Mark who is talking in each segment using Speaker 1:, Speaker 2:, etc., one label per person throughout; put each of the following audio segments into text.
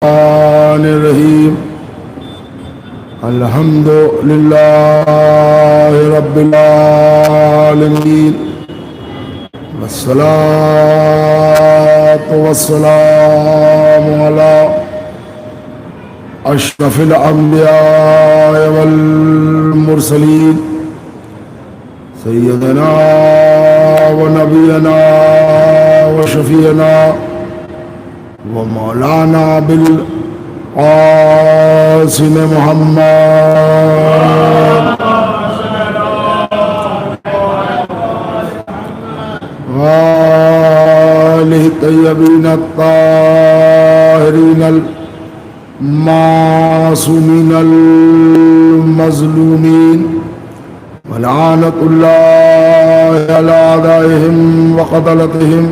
Speaker 1: الرحمن الرحیم الحمد للہ رب العالمین والصلاة والسلام علی اشرف الانبیاء والمرسلین سیدنا و نبینا و شفیعنا ومولانا بالقاسم محمد وآلہ الطیبین الطاہرین المعصومین المظلومین ولعنۃ اللہ علی اعدائہم وقتلتہم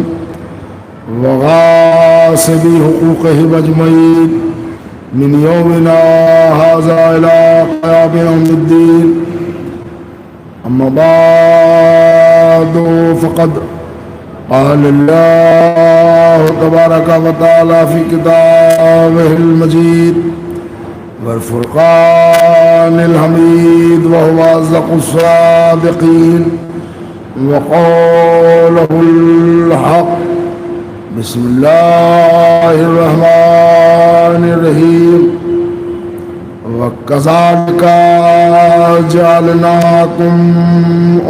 Speaker 1: وغاصبی حقوقہم اجمعین من یومنا ھذا الی قیام یوم الدین اما بعد فقد قال اللہ تبارک و تعالی فی کتابہ المجید والفرقان الحمید وهو اصدق الصادقین وقوله الحق بسم اللہ الرحمن الرحیم وَكَذَلِكَ جَعَلْنَاكُمْ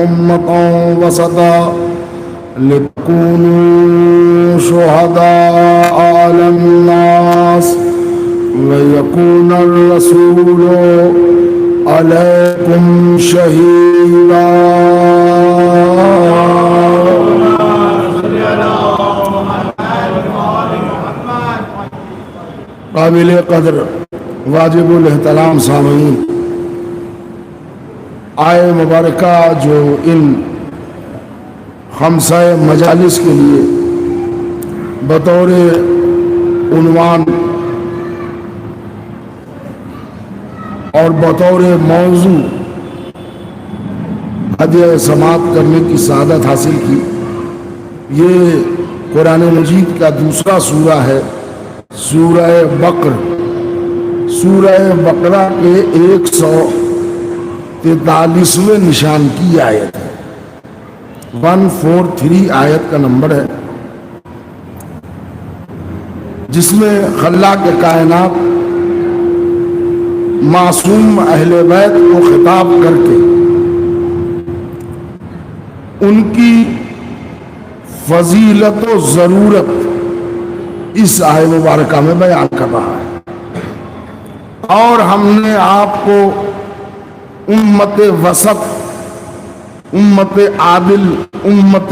Speaker 1: أُمَّةً وَسَطًا لِتَكُونُوا شُهَدَاءَ عَلَى النَّاسِ وَيَكُونَ الرَّسُولُ عَلَيْكُمْ شَهِيدًا. قابل قدر واجب الاحترام سامعین، آئے مبارکہ جو ان خمسہ مجالس کے لیے بطور عنوان اور بطور موضوع ہدیہ سماعت کرنے کی سعادت حاصل کی، یہ قرآن مجید کا دوسرا سورہ ہے، سورہ بقر. سورہ بقرہ کے 143ویں نشان کی آیت ہے، 143 آیت کا نمبر ہے، جس میں خلاق کائنات معصوم اہل بیت کو خطاب کر کے ان کی فضیلت و ضرورت اس آیت مبارکہ میں بیان کر رہا ہے. اور ہم نے آپ کو امت وسط، امت عادل، امت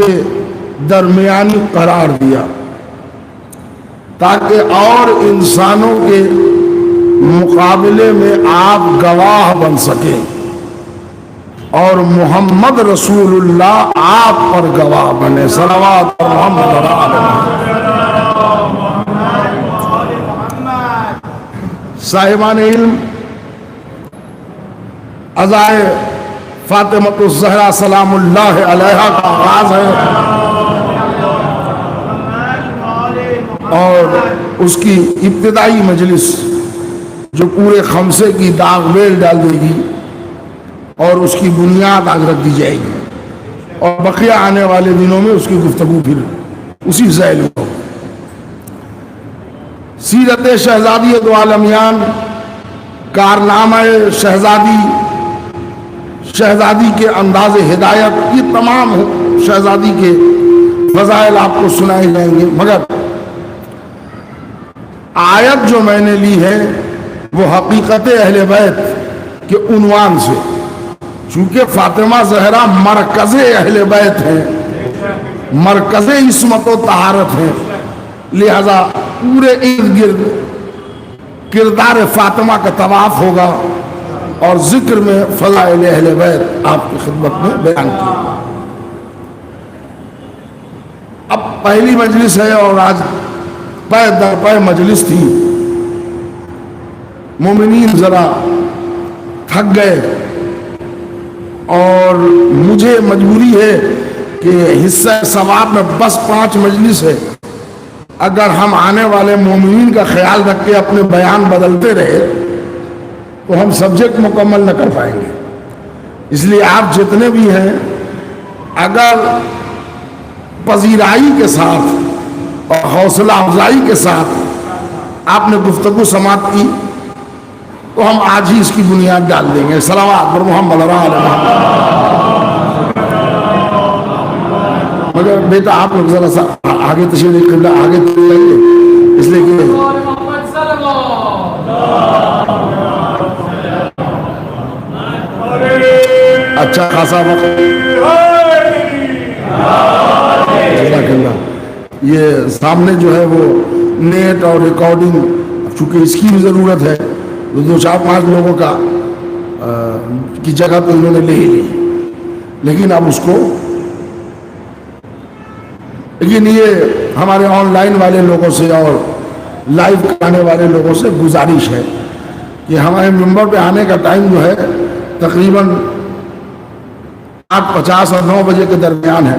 Speaker 1: درمیانی قرار دیا تاکہ اور انسانوں کے مقابلے میں آپ گواہ بن سکیں اور محمد رسول اللہ آپ پر گواہ بنے. صلوات محمد صاحبان علم، عزائے فاطمۃ الزہرا سلام اللہ علیہا کا آغاز ہے اور اس کی ابتدائی مجلس جو پورے خمسے کی داغ بیل ڈال دے گی اور اس کی بنیاد آج رکھ دی جائے گی، اور بقیہ آنے والے دنوں میں اس کی گفتگو پھر اسی ذیل میں ہوگی. سیرت شہزادی دو عالمیان، کارنامہ شہزادی کے انداز ہدایت، یہ تمام شہزادی کے فضائل آپ کو سنائے جائیں گے، مگر آیت جو میں نے لی ہے وہ حقیقت اہل بیت کے عنوان سے، چونکہ فاطمہ زہرا مرکز اہل بیت ہیں، مرکز عصمت و طہارت ہیں، لہذا پورے ارد گرد کردار فاطمہ کا طواف ہوگا اور ذکر میں فضائل اہل بیت آپ کی خدمت میں بیان کی. اب پہلی مجلس ہے اور آج پے در پے مجلس تھی، مومنین ذرا تھک گئے اور مجھے مجبوری ہے کہ حصہ ثواب میں بس 5 مجلس ہے اگر ہم آنے والے مومنین کا خیال رکھ کے اپنے بیان بدلتے رہے تو ہم سبجیکٹ مکمل نہ کر پائیں گے. اس لیے آپ جتنے بھی ہیں اگر پذیرائی کے ساتھ اور حوصلہ افزائی کے ساتھ آپ نے گفتگو سماعت کی تو ہم آج ہی اس کی بنیاد ڈال دیں گے. صلوات بر محمد علی محمد. مگر بیٹا آپ لوگ ذرا سا آگے تشریف قبلہ آگے لائیے، اس لیے کہ اچھا خاصا وقت یہ سامنے جو ہے وہ نیٹ اور ریکارڈنگ، چونکہ اس کی بھی ضرورت ہے، 2-4-5 لوگوں کا کی جگہ تو انہوں نے لے ہی لی، لیکن اب اس کو، لیکن یہ ہمارے آن لائن والے لوگوں سے اور لائیو کرانے والے لوگوں سے گزارش ہے کہ ہمارے ممبر پہ آنے کا ٹائم جو ہے تقریباً 8:50 اور 9 بجے کے درمیان ہے،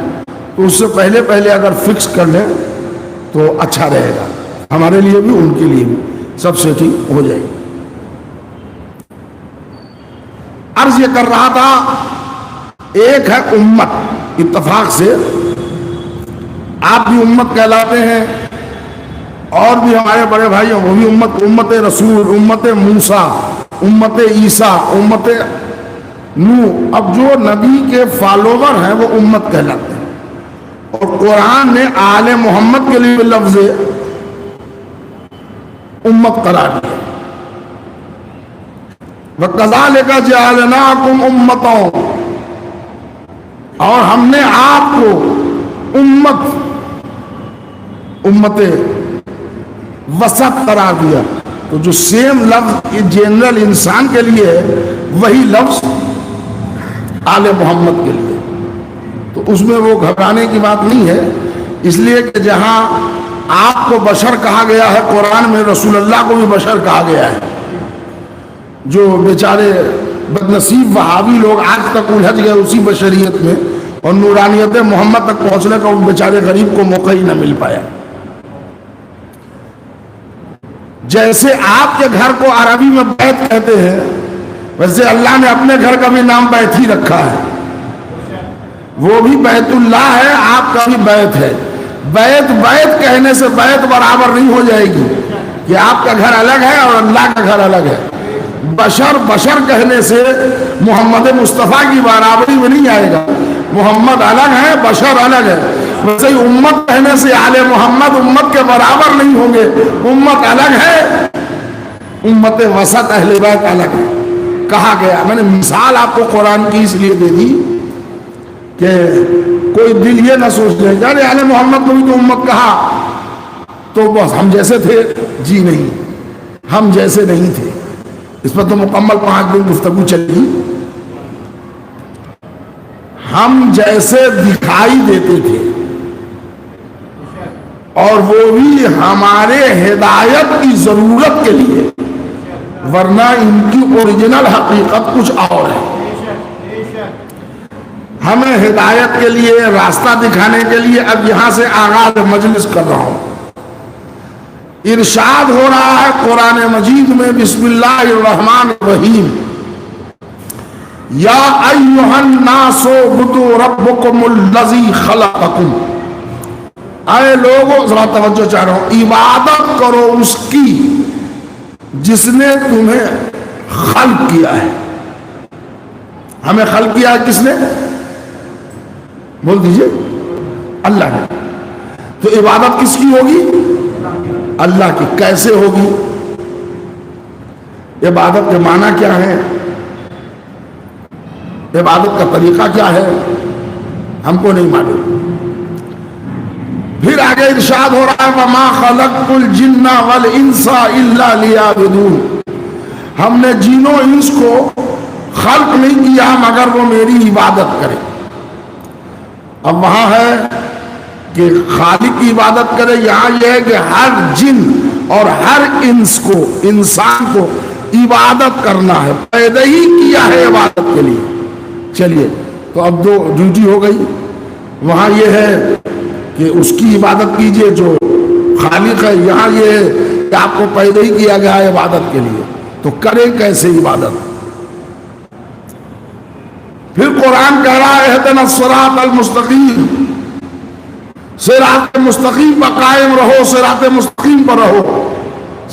Speaker 1: تو اس سے پہلے اگر فکس کر لیں تو اچھا رہے گا، ہمارے لیے بھی ان کے لیے بھی سب سیٹنگ ہو جائے گی. عرض یہ کر رہا تھا، ایک ہے امت، اتفاق سے آپ بھی امت کہلاتے ہیں اور بھی ہمارے بڑے بھائی ہیں وہ بھی امت رسول، امت موسیٰ، امت عیسیٰ، امت نوح. اب جو نبی کے فالوور ہیں وہ امت کہلاتے ہیں، اور قرآن نے آل محمد کے لیے لفظ امت قرار دیا. وَكَذَلِكَ جَعَلْنَاكُمْ أُمَّةً، اور ہم نے آپ کو امت وسط قرار دیا. تو جو سیم لفظ جنرل انسان کے لیے ہے وہی لفظ آل محمد کے لیے، تو اس میں وہ گھبرانے کی بات نہیں ہے. اس لیے کہ جہاں آپ کو بشر کہا گیا ہے، قرآن میں رسول اللہ کو بھی بشر کہا گیا ہے. جو بیچارے بدنصیب وہابی لوگ آج تک الجھ گئے اسی بشریت میں، اور نورانیت محمد تک پہنچنے کا ان بیچارے غریب کو موقع ہی نہ مل پایا. جیسے آپ کے گھر کو عربی میں بیت کہتے ہیں، ویسے اللہ نے اپنے گھر کا بھی نام بیت ہی رکھا ہے. وہ بھی بیت اللہ ہے، آپ کا بھی بیت ہے. بیت کہنے سے بیت برابر نہیں ہو جائے گی کہ آپ کا گھر الگ ہے اور اللہ کا گھر الگ ہے. بشر کہنے سے محمد مصطفیٰ کی برابری میں نہیں آئے گا. محمد الگ ہے، بشر الگ ہے. ویسے ہی امت کہنے سے آل محمد امت کے برابر نہیں ہوں گے. امت الگ ہے، امت وسط اہل بیت الگ ہے کہا گیا. میں نے مثال آپ کو قرآن کی اس لیے دے دی کہ کوئی دل یہ نہ سوچ لے کہ ارے آل محمد کو بھی تو امت کہا تو بس ہم جیسے تھے. جی نہیں، ہم جیسے نہیں تھے. اس پر تو مکمل 5 دن گفتگو چلی. ہم جیسے دکھائی دیتے تھے، اور وہ بھی ہمارے ہدایت کی ضرورت کے لیے، ورنہ ان کی اوریجنل حقیقت کچھ اور ہے. ہمیں ہدایت کے لیے، راستہ دکھانے کے لیے اب یہاں سے آغاز مجلس کر رہا ہوں. ارشاد ہو رہا ہے قرآن مجید میں، بسم اللہ الرحمن الرحیم، یا ایھا الناس اعبدوا ربکم الذی خلقکم. اے لوگوں، ذرا توجہ چاہ رہا ہوں، عبادت کرو اس کی جس نے تمہیں خلق کیا ہے. ہمیں خلق کیا ہے کس نے؟ بول دیجئے، اللہ نے. تو عبادت کس کی ہوگی؟ اللہ کی. کیسے ہوگی؟ عبادت کے معنی کیا ہے؟ عبادت کا طریقہ کیا ہے؟ ہم کو نہیں معلوم. پھر آگے ارشاد ہو رہا ہے وَمَا خَلَقْتُ الْجِنَّ وَالْإِنسَ إِلَّا لِيَعْبُدُونِ. ہم نے جن و انس کو خلق نہیں کیا مگر وہ میری عبادت کرے. اب وہاں ہے کہ خالق کی عبادت کرے، یہاں یہ ہے کہ ہر جن اور ہر انس کو، انسان کو عبادت کرنا ہے. پیدا ہی کیا ہے عبادت کے لیے. چلیے، تو اب 2 ڈیوٹی ہو گئی. وہاں یہ ہے کہ اس کی عبادت کیجئے جو خالق ہے. یہاں یہ ہے کہ آپ کو پیدا ہی کیا گیا ہے عبادت کے لیے, تو کریں کیسے عبادت؟ پھر قرآن کہہ رہا ہے اہدنا الصراط المستقیم, صراط مستقیم پر قائم رہو, صراط مستقیم پر رہو.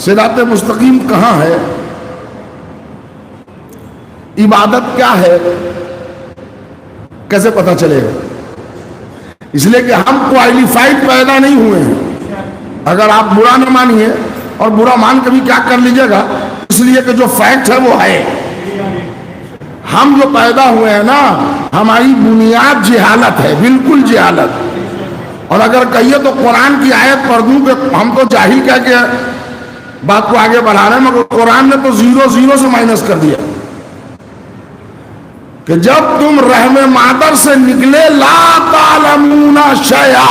Speaker 1: صراط مستقیم کہاں ہے؟ عبادت کیا ہے کیسے پتہ چلے گا؟ اس لیے کہ ہم کوالیفائڈ پیدا نہیں ہوئے ہیں. اگر آپ برا نہ مانیے اور برا مان کے بھی کیا کر لیجیے گا, اس لیے کہ جو فیکٹ ہے وہ ہے. ہم جو پیدا ہوئے ہیں نا, ہماری بنیاد جہالت ہے, بالکل جہالت. اور اگر کہیے تو قرآن کی آیت پڑھ دوں کہ ہم تو جاہل کہہ کے بات کو آگے بڑھا رہے ہیں, مگر قرآن نے تو 0 سے مائنس کر دیا کہ جب تم رحم مادر سے نکلے لا تعلمون شیئا,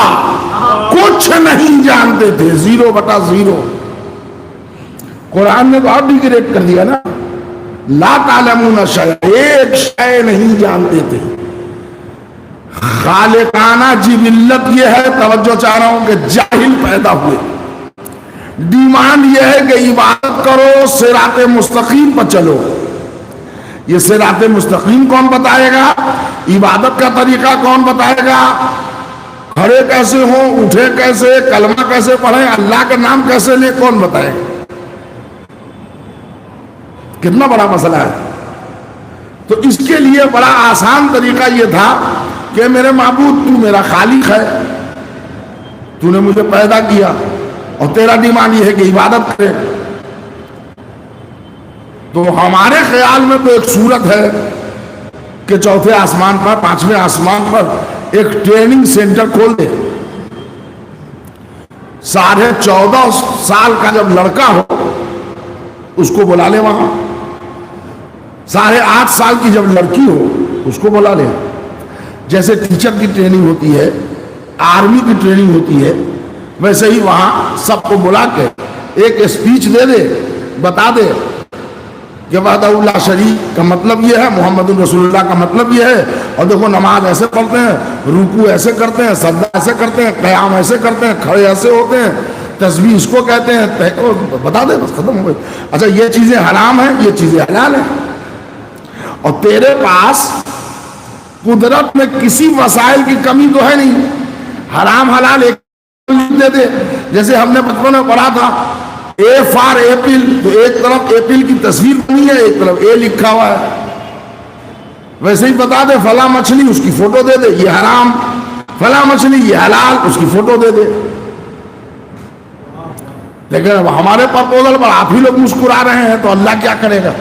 Speaker 1: کچھ نہیں جانتے تھے. 0/0. قرآن نے تو اب ڈیگریڈ کر دیا نا, لا تعلمون شیئا, ایک شے نہیں جانتے تھے. خالقانہ جبلت یہ ہے, توجہ چاہ رہا ہوں کہ جاہل پیدا ہوئے. ڈیمانڈ یہ ہے کہ عبادت کرو, صراط مستقیم پر چلو. یہ صراط مستقیم کون بتائے گا؟ عبادت کا طریقہ کون بتائے گا؟ کھڑے کیسے ہوں, اٹھے کیسے, کلمہ کیسے پڑھیں, اللہ کا نام کیسے لیں, کون بتائے گا؟ کتنا بڑا مسئلہ ہے. تو اس کے لیے بڑا آسان طریقہ یہ تھا کہ میرے معبود تو میرا خالق ہے, تو نے مجھے پیدا کیا, اور تیرا ڈیمانڈ یہ ہے کہ عبادت کرے. تو ہمارے خیال میں تو ایک صورت ہے کہ چوتھے آسمان پر, 5ویں آسمان پر ایک ٹریننگ سینٹر کھول دے. 14.5 سال کا جب لڑکا ہو اس کو بلا لے وہاں, 8.5 سال کی جب لڑکی ہو اس کو بلا لے. جیسے ٹیچر کی ٹریننگ ہوتی ہے, آرمی کی ٹریننگ ہوتی ہے, ویسے ہی وہاں سب کو بلا کے ایک اسپیچ دے دے, بتا دے کہ وحدہ لا شریک کا مطلب یہ ہے, محمد رسول اللہ کا مطلب یہ ہے, اور دیکھو نماز ایسے پڑھتے ہیں, رکوع ایسے کرتے ہیں, سجدہ ایسے کرتے ہیں, قیام ایسے کرتے ہیں, کھڑے ایسے ہوتے ہیں, تسبیح اس کو کہتے ہیں, بتا دے, بس ختم ہو گئی. اچھا یہ چیزیں حرام ہیں, یہ چیزیں حلال ہیں, اور تیرے پاس قدرت میں کسی وسائل کی کمی تو ہے نہیں. حرام حلال ایک دے دے. جیسے ہم نے بچپن میں پڑھا تھا اے فار ایپل, تو ایک طرف ایپل کی تصویر بنی ہے, ایک طرف اے لکھا ہوا ہے. ویسے ہی بتا دے فلاں مچھلی, اس کی فوٹو دے دے, یہ حرام. فلاں مچھلی یہ حلال, اس کی فوٹو دے دے. لیکن اب ہمارے پرپوزل پر آپ ہی لوگ مسکرا رہے ہیں, تو اللہ کیا کرے گا؟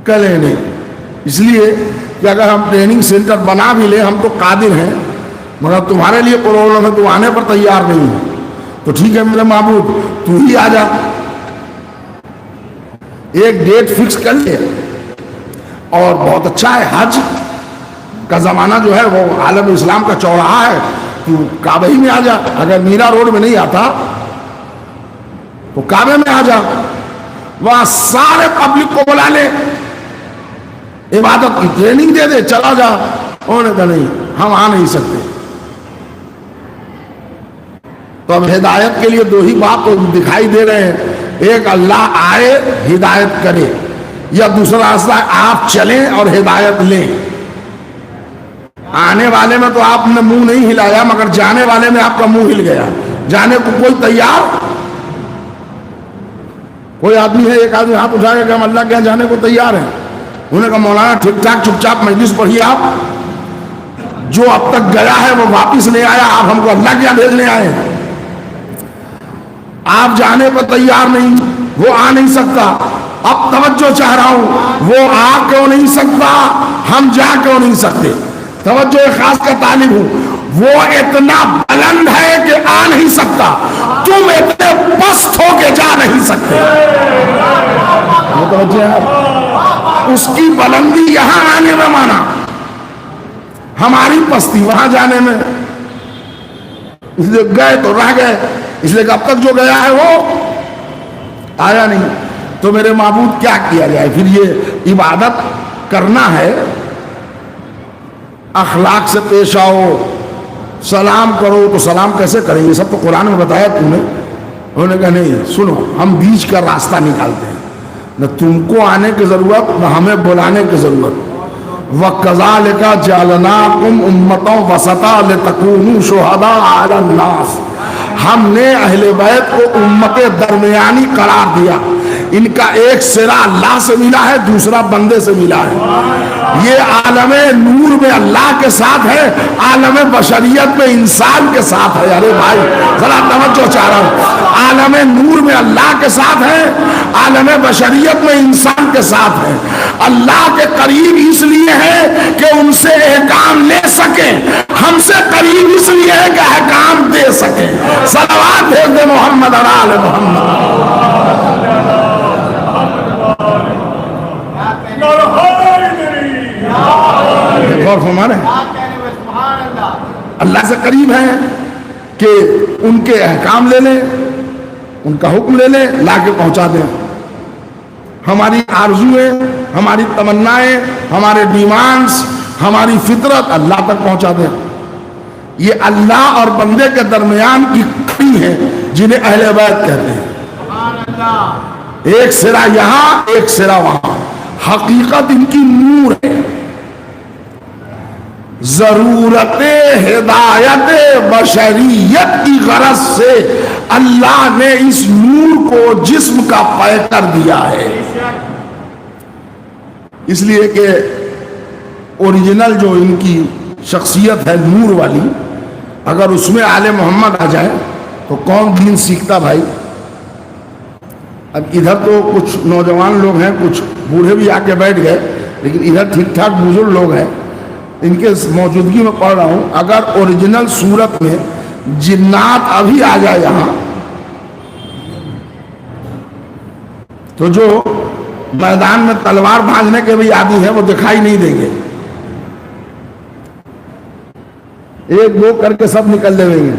Speaker 1: کرے نہیں. اس لیے کہ اگر ہم ٹریننگ سینٹر بنا بھی لیں, ہم تو قادر ہیں, مگر تمہارے لیے پرابلم ہے, تو آنے پر تیار نہیں ہے. تو ٹھیک ہے میرے معبود, تو ہی آ جا, ایک ڈیٹ فکس کر لے. اور بہت اچھا ہے, حج کا زمانہ جو ہے وہ عالم اسلام کا چوراہا ہے, تو کعبہ ہی میں آ جا. اگر میرا روڈ میں نہیں آتا تو کعبے میں آ جا, وہاں سارے پبلک کو بلا لے, عبادت کی ٹریننگ دے دے, چلا جا. انہوں نے کہا نہیں, ہم آ نہیں سکتے. تو اب ہدایت کے لیے 2 ہی بات دکھائی دے رہے ہیں, ایک اللہ آئے ہدایت کرے, یا دوسرا راستہ آپ چلیں اور ہدایت لیں. آنے والے میں تو آپ نے منہ نہیں ہلایا, مگر جانے والے میں آپ کا منہ ہل گیا. جانے کو کوئی تیار, کوئی آدمی ہے, ایک آدمی ہاتھ اٹھائے کہ ہم اللہ کے یہاں جانے کو تیار ہیں. انہوں نے کہا مولانا ٹھیک ٹھاک چپ چاپ مجلس پڑھیے, آپ جو اب تک گیا ہے وہ واپس نہیں آیا, آپ ہم کو اللہ کے یہاں بھیجنے آئے ہیں. آپ جانے پر تیار نہیں, وہ آ نہیں سکتا. اب توجہ چاہ رہا ہوں, وہ آ کیوں نہیں سکتا, ہم جا کیوں نہیں سکتے؟ توجہ خاص کا طالب ہوں. وہ اتنا بلند ہے کہ آ نہیں سکتا, تم اتنے پست ہو کے جا نہیں سکتے. اس کی بلندی یہاں آنے میں مانا, ہماری پستی وہاں جانے میں. اس لیے گئے تو رہ گئے, اس لیے کہ اب تک جو گیا ہے وہ آیا نہیں. تو میرے معبود کیا کیا جائے؟ پھر یہ عبادت کرنا ہے, اخلاق سے پیش آؤ, سلام کرو تو سلام کیسے کریں گے؟ سب تو قرآن میں بتایا تم نے. انہوں نے کہا نہیں سنو، ہم بیچ کا راستہ نکالتے ہیں، نہ تم کو آنے کی ضرورت نہ ہمیں بلانے کی ضرورت. وَكَذَلِكَ جَعَلْنَاكُمْ أُمَّةً وَسَطًا لِتَكُونُوا شُهَدَاءَ عَلَى النَّاسِ. ہم نے اہل بیت کو امت درمیانی قرار دیا. ان کا ایک سرا اللہ سے ملا ہے، دوسرا بندے سے ملا ہے. یہ عالم نور میں اللہ کے ساتھ ہے، عالم بشریت میں انسان کے ساتھ ہے. ارے بھائی ذرا توجہ چاہ رہا ہوں. عالم نور میں اللہ کے ساتھ ہے، عالم بشریت میں انسان کے ساتھ ہے. اللہ کے قریب اس لیے ہے کہ ان سے احکام لے سکیں، ہم سے قریب اس لیے ہے کہ احکام دے سکیں. صلوات بھیج دے محمد اور آل محمد. غور فرمانے اللہ سے قریب ہیں کہ ان کے احکام لے لیں، ان کا حکم لے لیں، لا کے پہنچا دیں. ہماری آرزویں، ہماری تمنائیں، ہمارے ڈیمانڈز، ہماری فطرت اللہ تک پہنچا دیں. یہ اللہ اور بندے کے درمیان کی کڑی ہے جنہیں اہل بیت کہتے ہیں. ایک سرا یہاں ایک سرا وہاں. حقیقت ان کی نور ہے. ضرورت ہدایت بشریت کی غرض سے اللہ نے اس نور کو جسم کا پیکر دیا ہے. اس لیے کہ اوریجنل جو ان کی شخصیت ہے نور والی، اگر اس میں آل محمد آ جائے تو کون دین سیکھتا بھائی؟ اب ادھر تو کچھ نوجوان لوگ ہیں، کچھ بوڑھے بھی آ کے بیٹھ گئے، لیکن ادھر ٹھیک ٹھاک بزرگ لوگ ہیں. ان کے موجودگی میں پڑھ رہا ہوں، اگر اوریجنل صورت میں جنات ابھی آ جائے یہاں تو جو میدان میں تلوار بھاجنے کے بھی عادی ہیں وہ دکھائی نہیں دیں گے. ایک دو کر کے سب نکل لیں گے.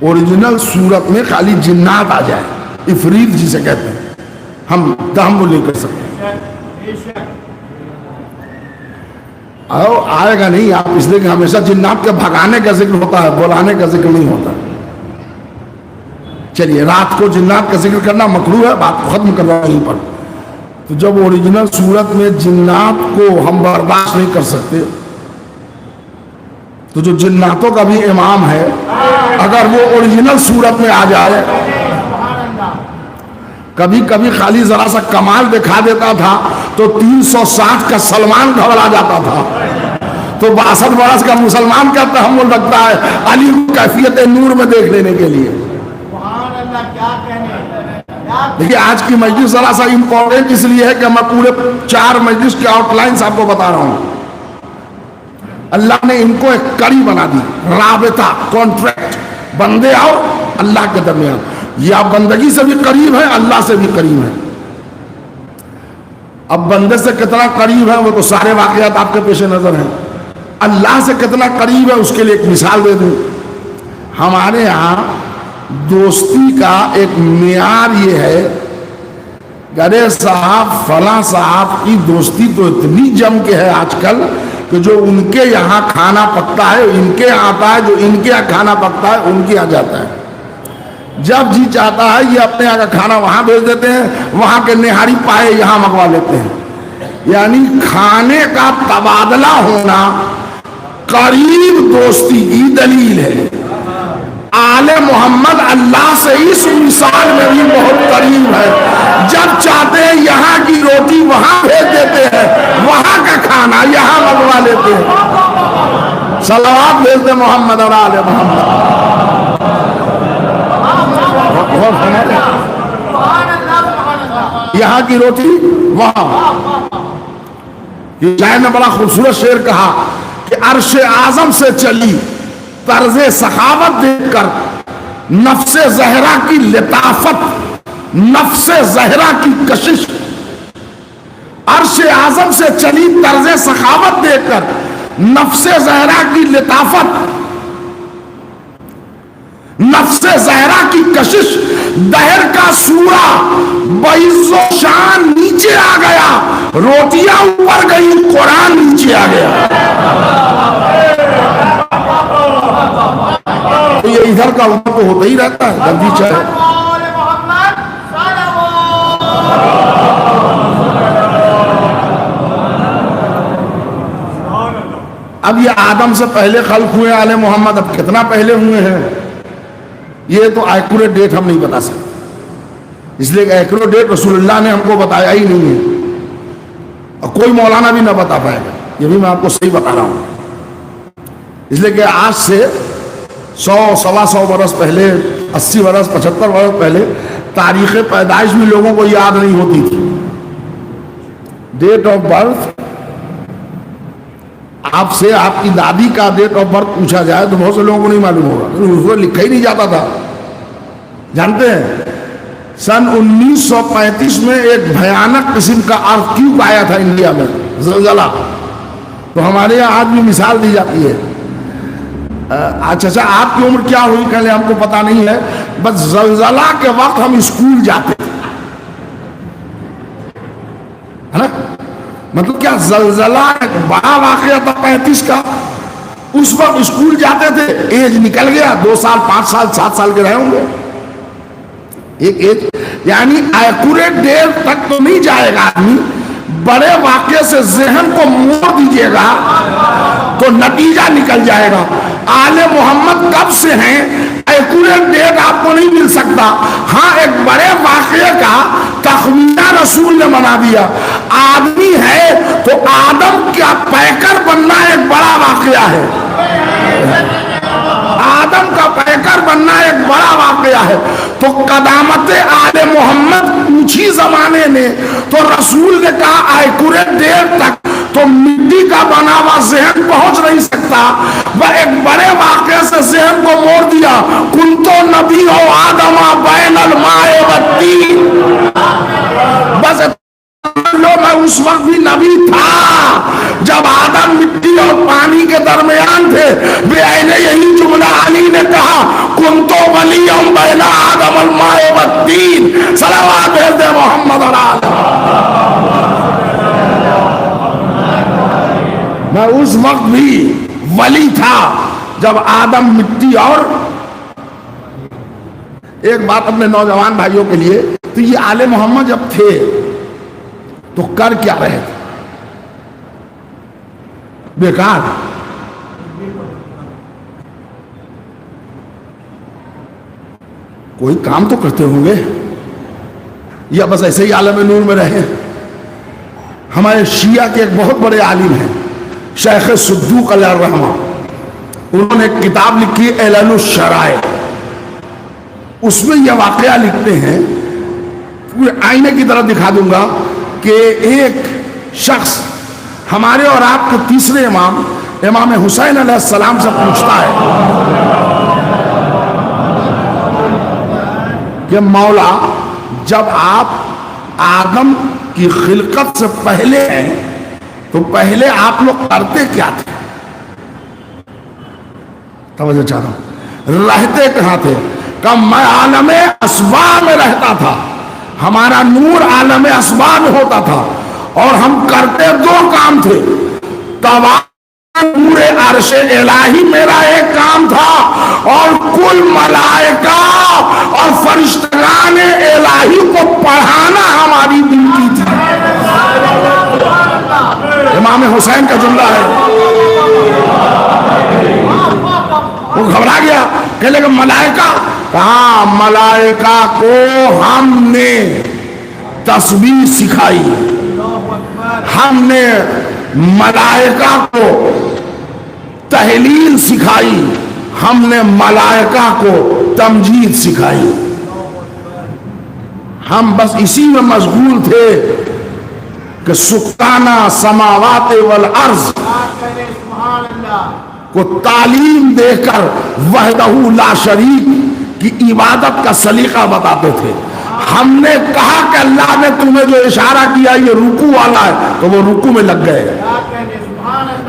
Speaker 1: اوریجنل صورت میں خالی جنات آ جائے، افریت جسے کہتے ہیں، ہم تحمل نہیں کر سکتے. آئے گا نہیں آپ، اس لیے کہ ہمیشہ جنات کے بھگانے کا ذکر ہوتا ہے، بلانے کا ذکر نہیں ہوتا. چلیے رات کو جنات کا ذکر کرنا مکروہ ہے، بات کو ختم کر رہا ہوں یہیں پر. تو جب اوریجنل صورت میں جنات کو ہم برداشت نہیں کر سکتے تو جو جناتوں کا بھی امام ہے اگر وہ اوریجنل صورت میں آ جائے، کبھی کبھی خالی ذرا سا کمال دکھا دیتا تھا تو 360 کا سلمان گھبرا جاتا تھا. تو 62 برس کا مسلمان کا تحمل رکھتا ہے علی کو کیفیت نور میں دیکھ لینے کے لیے. دیکھیے آج کی مجلس ذرا سا امپورٹنٹ اس لیے ہے کہ میں پورے 4 مجلس کے آؤٹ لائنز آپ کو بتا رہا ہوں. اللہ نے ان کو ایک کڑی بنا دی، رابطہ، کانٹریکٹ. بندے اور اللہ کے درمیان، یا بندگی سے بھی قریب ہے، اللہ سے بھی قریب ہے. اب بندے سے کتنا قریب ہے وہ تو سارے واقعات آپ کے پیش نظر ہیں. اللہ سے کتنا قریب ہے اس کے لیے ایک مثال دے دوں. ہمارے ہاں دوستی کا ایک معیار یہ ہے کہ ارے صاحب فلاں صاحب کی دوستی تو اتنی جم کے ہے آج کل کہ جو ان کے یہاں کھانا پکتا ہے ان کے یہاں آتا ہے، جو ان کے یہاں کھانا پکتا ہے ان کے یہاں جاتا ہے. جب جی چاہتا ہے یہ اپنے یہاں کا کھانا وہاں بھیج دیتے ہیں، وہاں کے نہاری پائے یہاں منگوا لیتے ہیں. یعنی کھانے کا تبادلہ ہونا قریب دوستی کی دلیل ہے. آل محمد اللہ سے اس مثال میں بھی بہت قریب ہے. جب چاہتے ہیں یہاں کی روٹی وہاں بھیج دیتے ہیں، وہاں کا کھانا یہاں منگوا لیتے ہیں. صلوات بھیجتے محمد اور آل محمد. یہاں کی روٹی وہاں. یہ شاعر نے بڑا خوبصورت شعر کہا کہ عرش اعظم سے چلی طرز سخاوت دیکھ کر نفس زہرا کی لطافت، نفس زہرا کی کشش. عرش اعظم سے چلی طرز سخاوت دیکھ کر نفس زہرا کی لطافت، نفس زہرا کی کشش. دہر کا سورا بعز و شان نیچے آ گیا، روٹیاں اوپر گئی، قرآن نیچے آ گیا. ادھر کا ادھر تو ہوتا ہی رہتا ہے جلدی چاہے. اب یہ آدم سے پہلے خلق ہوئے آل محمد، اب کتنا پہلے ہوئے ہیں یہ تو ایکوریٹ ڈیٹ ہم نہیں بتا سکتے، اس لیے کہ ایکوریٹ ڈیٹ رسول اللہ نے ہم کو بتایا ہی نہیں ہے، اور کوئی مولانا بھی نہ بتا پائے گا، یہ بھی میں آپ کو صحیح بتا رہا ہوں. اس لیے کہ آج سے 100 سوا 100 برس پہلے، 80 برس 75 برس پہلے تاریخ پیدائش بھی لوگوں کو یاد نہیں ہوتی تھی. ڈیٹ آف برتھ آپ سے آپ کی دادی کا ڈیٹ آف برتھ پوچھا جائے تو بہت سے لوگوں کو نہیں معلوم ہوگا، اس کو لکھا ہی نہیں جاتا تھا. جانتے ہیں سن 1935 میں ایک بھیانک قسم کا ارتھ کیوب آیا تھا انڈیا میں، زلزلہ. تو ہمارے یہاں آج بھی مثال دی جاتی ہے. اچھا آپ کی عمر کیا ہوئی کہلے ہم کو پتا نہیں ہے، بس زلزلہ کے وقت ہم اسکول جاتے تھے، ہے نا؟ مطلب کیا زلزلہ ایک بڑا واقعہ تھا 35 کا، اس وقت اسکول جاتے تھے. ایج نکل گیا، 2 سال 5 سال 7 سال کے رہے ہوں گے. ایک ایج یعنی ایکوریٹ ڈیٹ تک تو نہیں جائے گا آدمی، بڑے واقعے سے ذہن کو موڑ دیجئے گا تو نتیجہ نکل جائے گا. آل محمد کب سے ہیں ایکوریٹ ڈیٹ آپ کو نہیں مل سکتا. ہاں ایک بڑے واقعے کا تخمینہ رسول نے بنا دیا. آدمی ہے تو آدم کا پیکر بننا ایک بڑا واقعہ ہے، آدم کا پیکر بننا ایک بڑا واقعہ ہے. تو قدامت آل محمد پوچھی زمانے نے تو رسول نے کہا ایکوریٹ ڈیٹ تک تو مٹی کا بنا ہوا ذہن پہنچ نہیں سکتا. وہ ایک بڑے واقعے سے ذہن کو موڑ دیا. کنتو نبی ہو آدم بین الماء والطین، بس میں اس وقت بھی نبی تھا جب آدم مٹی اور پانی کے درمیان تھے. یہی جملہ علی نے کہا کنتو ولیم بین آدم الماء والطین. صلوات بھیج دے محمد علیہ. میں اس وقت بھی ولی تھا جب آدم مٹی اور. ایک بات اپنے نوجوان بھائیوں کے لیے، تو یہ آل محمد جب تھے تو کر کیا رہے تھے؟ بیکار. کوئی کام تو کرتے ہوں گے یا بس ایسے ہی عالم نور میں رہے؟ ہمارے شیعہ کے ایک بہت بڑے عالم ہیں شیخ صدوق علیہ الرحمہ، انہوں نے ایک کتاب لکھی علل الشرائع. اس میں یہ واقعہ لکھتے ہیں، پورے آئینے کی طرح دکھا دوں گا کہ ایک شخص ہمارے اور آپ کے تیسرے امام امام حسین علیہ السلام سے پوچھتا ہے کہ مولا جب آپ آدم کی خلقت سے پہلے ہیں تو پہلے آپ لوگ کرتے کیا تھے؟ توجہ چاہ رہا ہوں، رہتے کہاں تھے؟ کہ میں عالم اسبا میں رہتا تھا، ہمارا نور عالم اسبا میں ہوتا تھا، اور ہم کرتے 2 کام تھے. نور عرش الہی میرا ایک کام تھا، اور کل ملائکہ اور فرشتگان الہی کو پڑھانا ہماری ڈیوٹی تھی. امام حسین کا جملہ ہے. وہ گھبرا گیا، کہنے لگا ملائکہ؟ کہاں ملائکہ کو ہم نے تسبیح سکھائی، ہم نے ملائکہ کو تحلیل سکھائی، ہم نے ملائکہ کو تمجید سکھائی. ہم بس اسی میں مشغول تھے کہ سکانہ سماوات والارض کو تعلیم دے کر وحدہ لا شریک کی عبادت کا سلیقہ بتاتے تھے. ہم نے کہا کہ اللہ نے تمہیں جو اشارہ کیا یہ رکوع والا ہے تو وہ رکوع میں لگ گئے.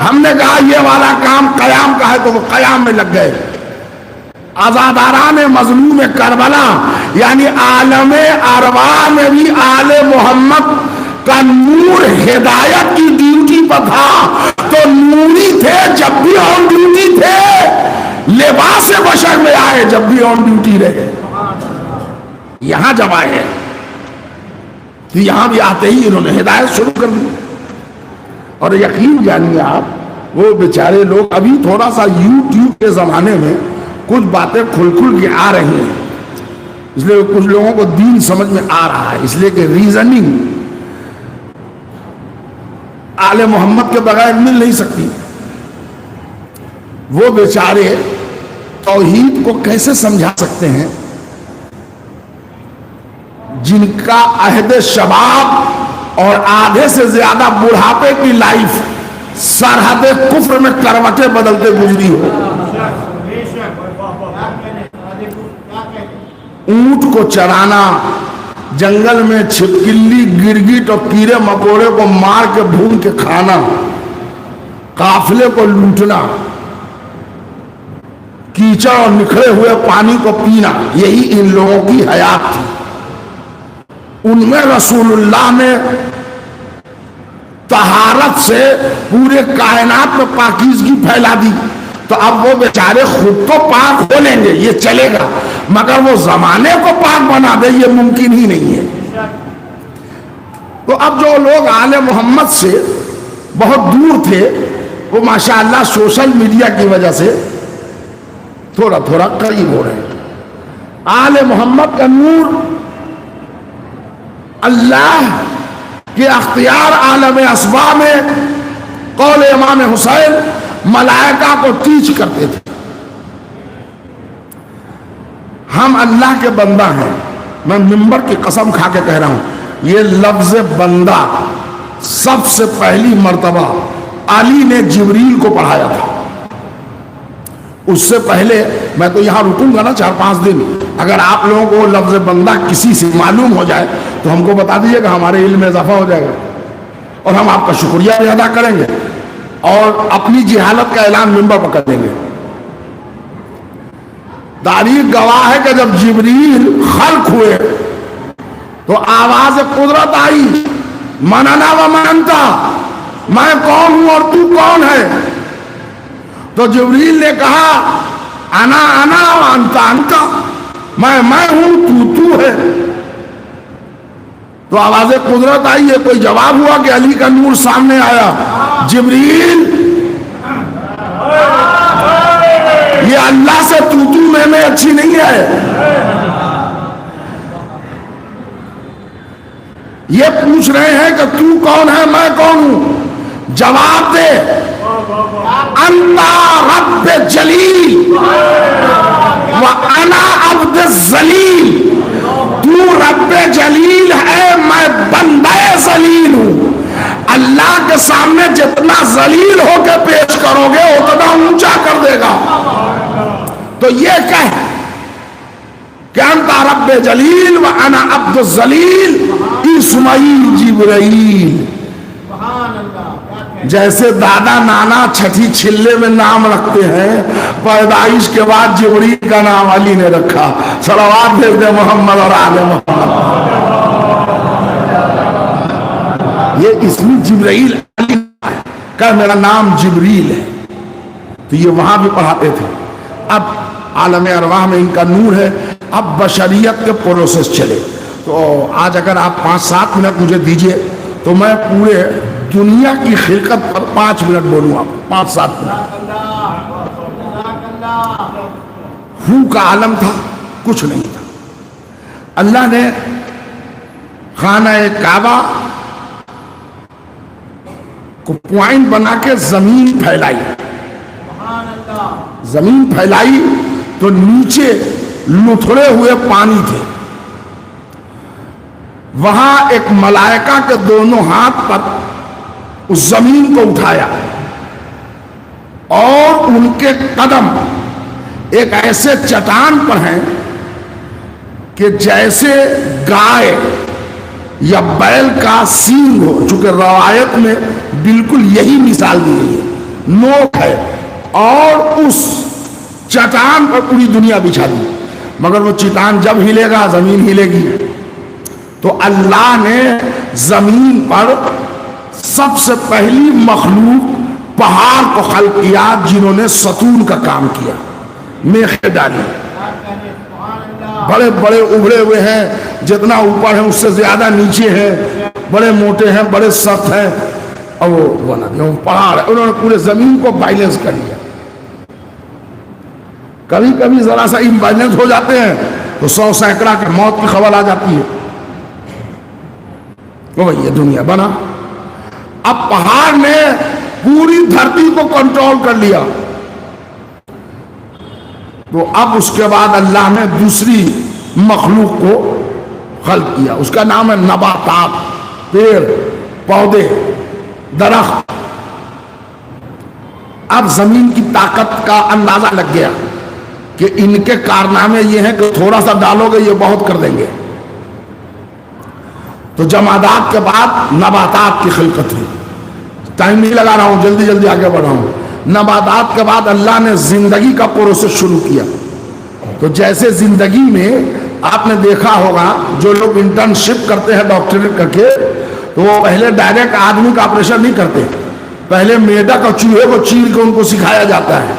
Speaker 1: ہم نے کہا یہ والا کام قیام کا ہے تو وہ قیام میں لگ گئے. عزاداران مظلوم کربلا یعنی عالم ارواح میں بھی آل محمد کا نور ہدایت کی ڈیوٹی پر تھا. تو نوری تھے جب بھی آن ڈیوٹی تھے، لباس بشر میں آئے جب بھی آن ڈیوٹی رہے. یہاں جب آئے ہیں تو یہاں بھی آتے ہی انہوں نے ہدایت شروع کر دی. اور یقین جانیے آپ وہ بیچارے لوگ ابھی تھوڑا سا یوٹیوب کے زمانے میں کچھ باتیں کھل کے آ رہی ہیں، اس لیے کچھ لوگوں کو دین سمجھ میں آ رہا ہے، اس لیے کہ ریزننگ آل محمد کے بغیر مل نہیں سکتی. وہ بیچارے توحید کو کیسے سمجھا سکتے ہیں جن کا عہد شباب اور آدھے سے زیادہ بڑھاپے کی لائف سرحد کفر میں کروٹیں بدلتے گزری ہو. اونٹ کو چرانا، جنگل میں چھپکلی گرگٹ اور کیڑے مکوڑے کو مار کے بھون کے کھانا، قافلے کو لوٹنا، کیچڑ اور نکھرے ہوئے پانی کو پینا، یہی ان لوگوں کی حیات تھی. ان میں رسول اللہ نے طہارت سے پورے کائنات میں پاکیزگی پھیلا دی. تو اب وہ بیچارے خود تو پاک ہو لیں گے، یہ چلے گا، مگر وہ زمانے کو پاک بنا دے یہ ممکن ہی نہیں ہے. تو اب جو لوگ آل محمد سے بہت دور تھے وہ ماشاءاللہ سوشل میڈیا کی وجہ سے تھوڑا تھوڑا قریب ہو رہے ہیں. آل محمد کا نور اللہ کے اختیار عالم اسبا میں قول امام حسین ملائکہ کو ٹیچ کرتے تھے. ہم اللہ کے بندہ ہیں، میں ممبر کی قسم کھا کے کہہ رہا ہوں، یہ لفظ بندہ سب سے پہلی مرتبہ علی نے جبریل کو پڑھایا تھا. اس سے پہلے میں تو یہاں رکوں گا نا 4-5 دن، اگر آپ لوگوں کو لفظ بندہ کسی سے معلوم ہو جائے تو ہم کو بتا دیجئے گا، ہمارے علم میں اضافہ ہو جائے گا اور ہم آپ کا شکریہ بھی ادا کریں گے اور اپنی جہالت کا اعلان ممبر پر کر دیں گے. تاریخ گواہ ہے کہ جب جبریل خلق ہوئے تو آواز قدرت آئی، من انا و من انتا، میں کون ہوں اور تو کون ہے؟ تو جبریل نے کہا انا انا و انتا انتا، میں ہوں تو ہے. تو آواز قدرت آئی ہے، کوئی جواب ہوا کہ علی کا نور سامنے آیا. جبریل یہ اللہ سے تو میں اچھی نہیں ہے. یہ پوچھ رہے ہیں کہ تو کون ہے میں کون ہوں، جواب دے انتا رب جلیل و انا عبد الذلیل. تو رب جلیل ہے، میں بندہ ذلیل ہوں. اللہ کے سامنے جتنا ذلیل ہو کے پیش کرو گے اتنا اونچا کر دے گا. تو یہ کہہ کہ انتا رب جلیل و انا عبد الذلیل اسماعیل جبرائیل. جیسے دادا نانا چھٹی چھلے میں نام رکھتے ہیں، پیدائش کے بعد جبریل کا نام علی نے رکھا. صلوات بھیج دے محمد اور آل محمد. یہ اسمی جبرائیل علی کہ میرا نام جبریل ہے. تو یہ وہاں بھی پڑھاتے تھے. اب عالم ارواح میں ان کا نور ہے. اب بشریت کے پروسیس چلے. تو آج اگر آپ 5-7 منٹ مجھے دیجئے تو میں پورے دنیا کی خلقت پر 5 منٹ بولوں. آپ 5-7 منٹ. ہو کا عالم تھا، کچھ نہیں تھا. اللہ نے خانہ کعبہ کو پوائنٹ بنا کے زمین پھیلائی. زمین پھیلائی تو نیچے لتھڑے ہوئے پانی تھے. وہاں ایک ملائکہ کے دونوں ہاتھ پر اس زمین کو اٹھایا اور ان کے قدم ایک ایسے چٹان پر ہیں کہ جیسے گائے یا بیل کا سینگ ہو. چونکہ روایت میں بالکل یہی مثال دی گئی ہے، نوک ہے اور اس چٹان پر پوری دنیا بچھا دی. مگر وہ چٹان جب ہلے گا زمین ہلے گی. تو اللہ نے زمین پر سب سے پہلی مخلوق پہاڑ کو خلق کیا جنہوں نے ستون کا کام کیا. میخیں ڈالی، بڑے بڑے ابھرے ہوئے ہیں، جتنا اوپر ہیں اس سے زیادہ نیچے ہیں، بڑے موٹے ہیں، بڑے سخت ہیں، اور وہ بنا دیا وہ پہاڑ ہے۔ انہوں نے پورے زمین کو بیلنس کر لیا۔ کبھی کبھی ذرا سا امبیلنس ہو جاتے ہیں تو 100 سینکڑا کی موت کی خبر آ جاتی ہے۔ وہ یہ دنیا بنا۔ اب پہاڑ نے پوری دھرتی کو کنٹرول کر لیا، تو اب اس کے بعد اللہ نے دوسری مخلوق کو خلق کیا، اس کا نام ہے نباتات، پیڑ پودے درخت۔ اب زمین کی طاقت کا اندازہ لگ گیا کہ ان کے کارنامے یہ ہیں کہ تھوڑا سا ڈالو گے یہ بہت کر دیں گے۔ تو جمادات کے بعد نباتات کی خلقت ہوئی۔ ٹائم نہیں لگا رہا ہوں، جلدی جلدی آگے بڑھا ہوں۔ نباتات کے بعد اللہ نے زندگی کا پروسیس شروع کیا۔ تو جیسے زندگی میں آپ نے دیکھا ہوگا جو لوگ انٹرنشپ کرتے ہیں ڈاکٹریٹ کر کے، تو وہ پہلے ڈائریکٹ آدمی کا آپریشن نہیں کرتے، پہلے میڈک اور چوہے کو چیر کے ان کو سکھایا جاتا ہے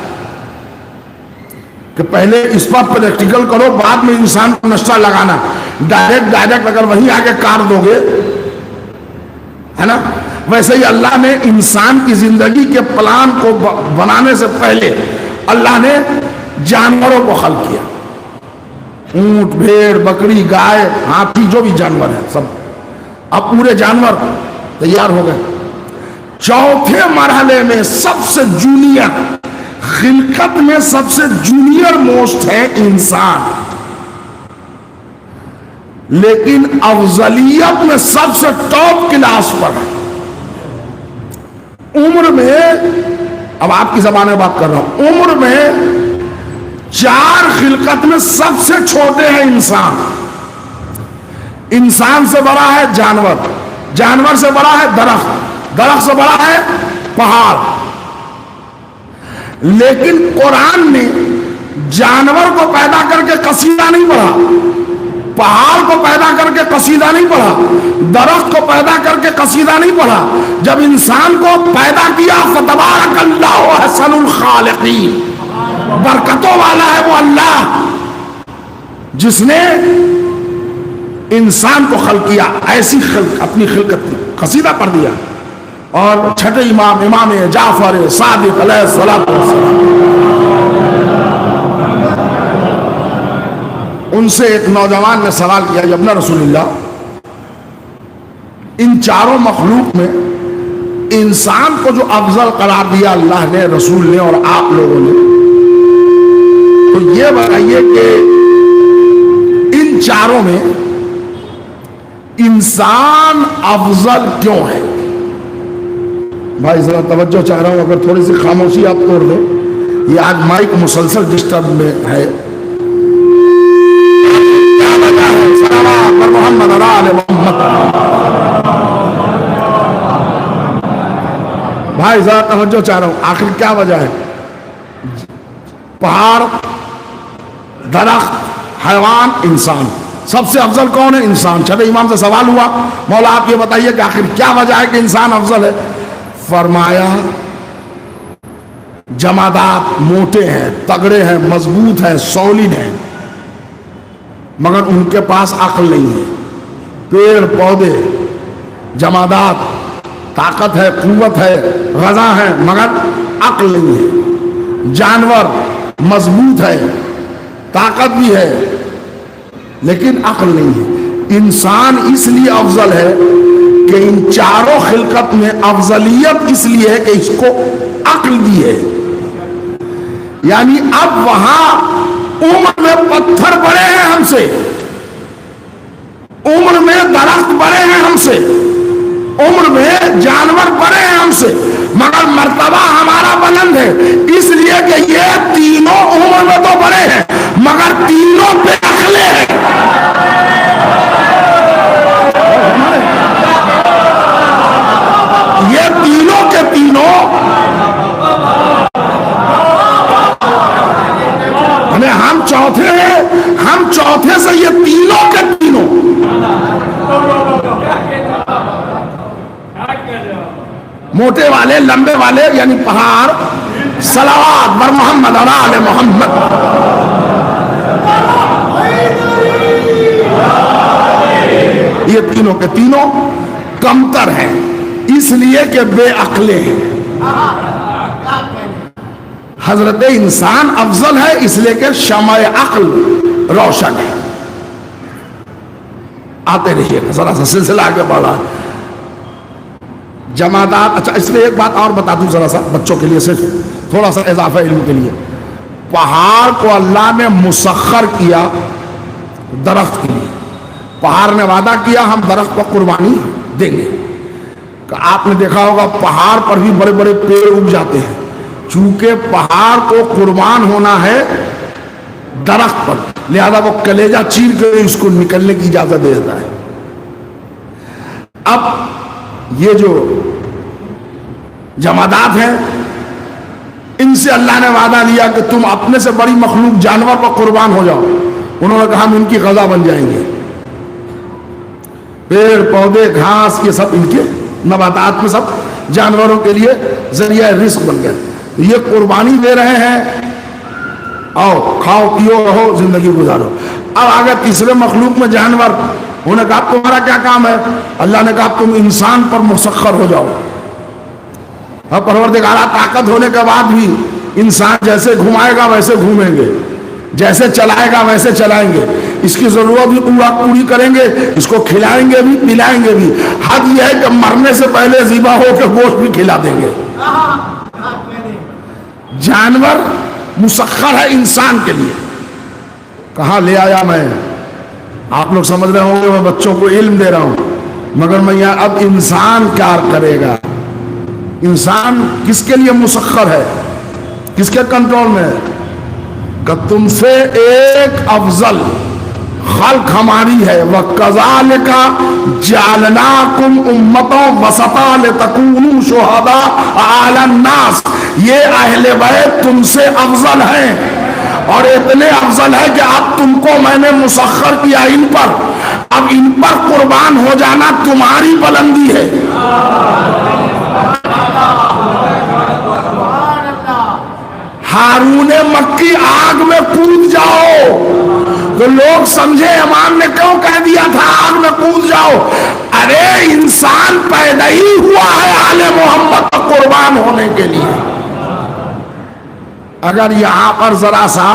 Speaker 1: کہ پہلے اس پر پریکٹیکل کرو، بعد میں انسان کو نشہ لگانا۔ ڈائریکٹ اگر وہیں آگے کار دو گے، ہے نا؟ ویسے ہی اللہ نے انسان کی زندگی کے پلان کو بنانے سے پہلے اللہ نے جانوروں کو خلق کیا۔ اونٹ، بھیڑ، بکری، گائے، ہاتھی، جو بھی جانور ہیں سب، اب پورے جانور تیار ہو گئے۔ چوتھے مرحلے میں سب سے جونیئر، خلقت میں سب سے جونیئر موسٹ ہے انسان، لیکن افضلیت میں سب سے ٹاپ کلاس پر ہے۔ عمر میں، اب آپ کی زبان میں بات کر رہا ہوں، عمر میں 4 خلقت میں سب سے چھوٹے ہیں انسان۔ انسان سے بڑا ہے جانور، جانور سے بڑا ہے درخت، درخت سے بڑا ہے پہاڑ۔ لیکن قرآن نے جانور کو پیدا کر کے قصیدہ نہیں پڑھا، پہاڑ کو پیدا کر کے قصیدہ نہیں پڑھا، درخت کو پیدا کر کے قصیدہ نہیں پڑھا۔ جب انسان کو پیدا کیا فتبارک اللہ احسن الخالقین، برکتوں والا ہے وہ اللہ جس نے انسان کو خلق کیا، ایسی خلق اپنی خلقت کی قصیدہ پڑھ دیا۔ اور چھٹے امام جعفر صادق علیہ الصلوۃ والسلام، ان سے ایک نوجوان نے سوال کیا، جب نا رسول اللہ، ان چاروں مخلوق میں انسان کو جو افضل قرار دیا اللہ نے، رسول نے اور آپ لوگوں نے، تو یہ بتائیے کہ ان چاروں میں انسان افضل کیوں ہے؟ بھائی ذرا توجہ چاہ رہا ہوں، اگر تھوڑی سی خاموشی آپ توڑ دیں، یہ آج مائک مسلسل ڈسٹرب میں ہے۔ محمد محمد بھائی ذرا توجہ چاہ رہا ہوں، آخر کیا وجہ ہے؟ پہاڑ، درخت، حیوان، انسان، سب سے افضل کون ہے؟ انسان۔ چھٹے امام سے سوال ہوا، مولا آپ یہ بتائیے کہ آخر کیا وجہ ہے کہ انسان افضل ہے؟ فرمایا جمادات موٹے ہیں، تگڑے ہیں، مضبوط ہیں، سولڈ ہیں، مگر ان کے پاس عقل نہیں ہے۔ پیڑ پودے جمادات، طاقت ہے، قوت ہے، غذا ہے، مگر عقل نہیں ہے۔ جانور مضبوط ہے، طاقت بھی ہے، لیکن عقل نہیں ہے۔ انسان اس لیے افضل ہے کہ ان چاروں خلقت میں افضلیت اس لیے ہے کہ اس کو عقل بھی ہے۔ یعنی اب وہاں عمر میں پتھر بڑے ہیں ہم سے، عمر میں درخت بڑے ہیں ہم سے، عمر میں جانور بڑے ہیں ہم سے، مگر مرتبہ ہمارا بلند ہے، اس لیے کہ یہ تینوں عمر میں تو بڑے ہیں مگر تینوں پہ عقلیں ہیں۔ یہ تینوں کے تینوں ہم چوتھے ہیں، ہم چوتھے سے یہ تینوں کے تینوں موٹے والے، لمبے والے، یعنی پہاڑ، صلوات اکبر محمد اور آل محمد. یہ تینوں کے تینوں کمتر ہیں اس لیے کہ بے عقلے ہیں. حضرت انسان افضل ہے اس لیے کہ شمع عقل روشن ہے. آتے رہیے ذرا سا سلسلہ آگے بڑھا. جمادات. اچھا اس میں ایک بات اور بتا دوں ذرا سا بچوں کے لیے, صرف تھوڑا سا اضافہ علم کے لیے. پہاڑ کو اللہ نے مسخر کیا درخت کے لیے. پہاڑ نے وعدہ کیا ہم درخت کو قربانی دیں گے. آپ نے دیکھا ہوگا پہاڑ پر بھی بڑے بڑے پیڑ اگ جاتے ہیں, چونکہ پہاڑ کو قربان ہونا ہے درخت پر, لہذا وہ کلیجہ چیر کے اس کو نکلنے کی اجازت دے دیتا ہے. اب یہ جو جمادات ہیں ان سے اللہ نے وعدہ لیا کہ تم اپنے سے بڑی مخلوق جانور پر قربان ہو جاؤ. انہوں نے کہا ہم ان کی غذا بن جائیں گے. پیڑ پودے گھاس یہ سب ان کے نباتات میں سب جانوروں کے لیے ذریعہ رزق بن گئے. یہ قربانی دے رہے ہیں, آؤ کھاؤ پیو رہو زندگی گزارو. اب آگے تیسرے مخلوق میں جانور, انہوں نے کہا تمہارا کیا کام ہے؟ اللہ نے کہا تم انسان پر مسخر ہو جاؤ. اب پروردگارہ طاقت ہونے کے بعد بھی انسان جیسے گھمائے گا ویسے گھومیں گے, جیسے چلائے گا ویسے چلائیں گے, اس کی ضرورت بھی پوری کریں گے, اس کو کھلائیں گے بھی پلائیں گے بھی. حد یہ ہے کہ مرنے سے پہلے ذبح ہو کے گوشت بھی کھلا دیں گے. جانور مسخر ہے انسان کے لیے. کہاں لے آیا میں, آپ لوگ سمجھ رہے ہوں گے میں بچوں کو علم دے رہا ہوں, مگر میں یہاں اب انسان کیا کرے گا. انسان کس کے لیے مسخر ہے, کس کے کنٹرول میں ہے؟ کہ تم سے ایک افضل خلق ہماری ہے. وَكَذَلِكَ جَعَلْنَاكُمْ أُمَّةً وَسَطًا لِتَكُونُوا شُهَدَاءَ عَلَى النَّاسِ. یہ اہل بیت تم سے افضل ہیں, اور اتنے افضل ہے کہ اب تم کو میں نے مسخر کیا ان پر. اب ان پر قربان ہو جانا تمہاری بلندی ہے. ہارون مکی آگ میں کود جاؤ تو لوگ سمجھے امام نے کیوں کہہ دیا تھا آگ میں کود جاؤ. ارے انسان پیدا ہی ہوا ہے آل محمد پر قربان ہونے کے لیے. اگر یہاں پر ذرا سا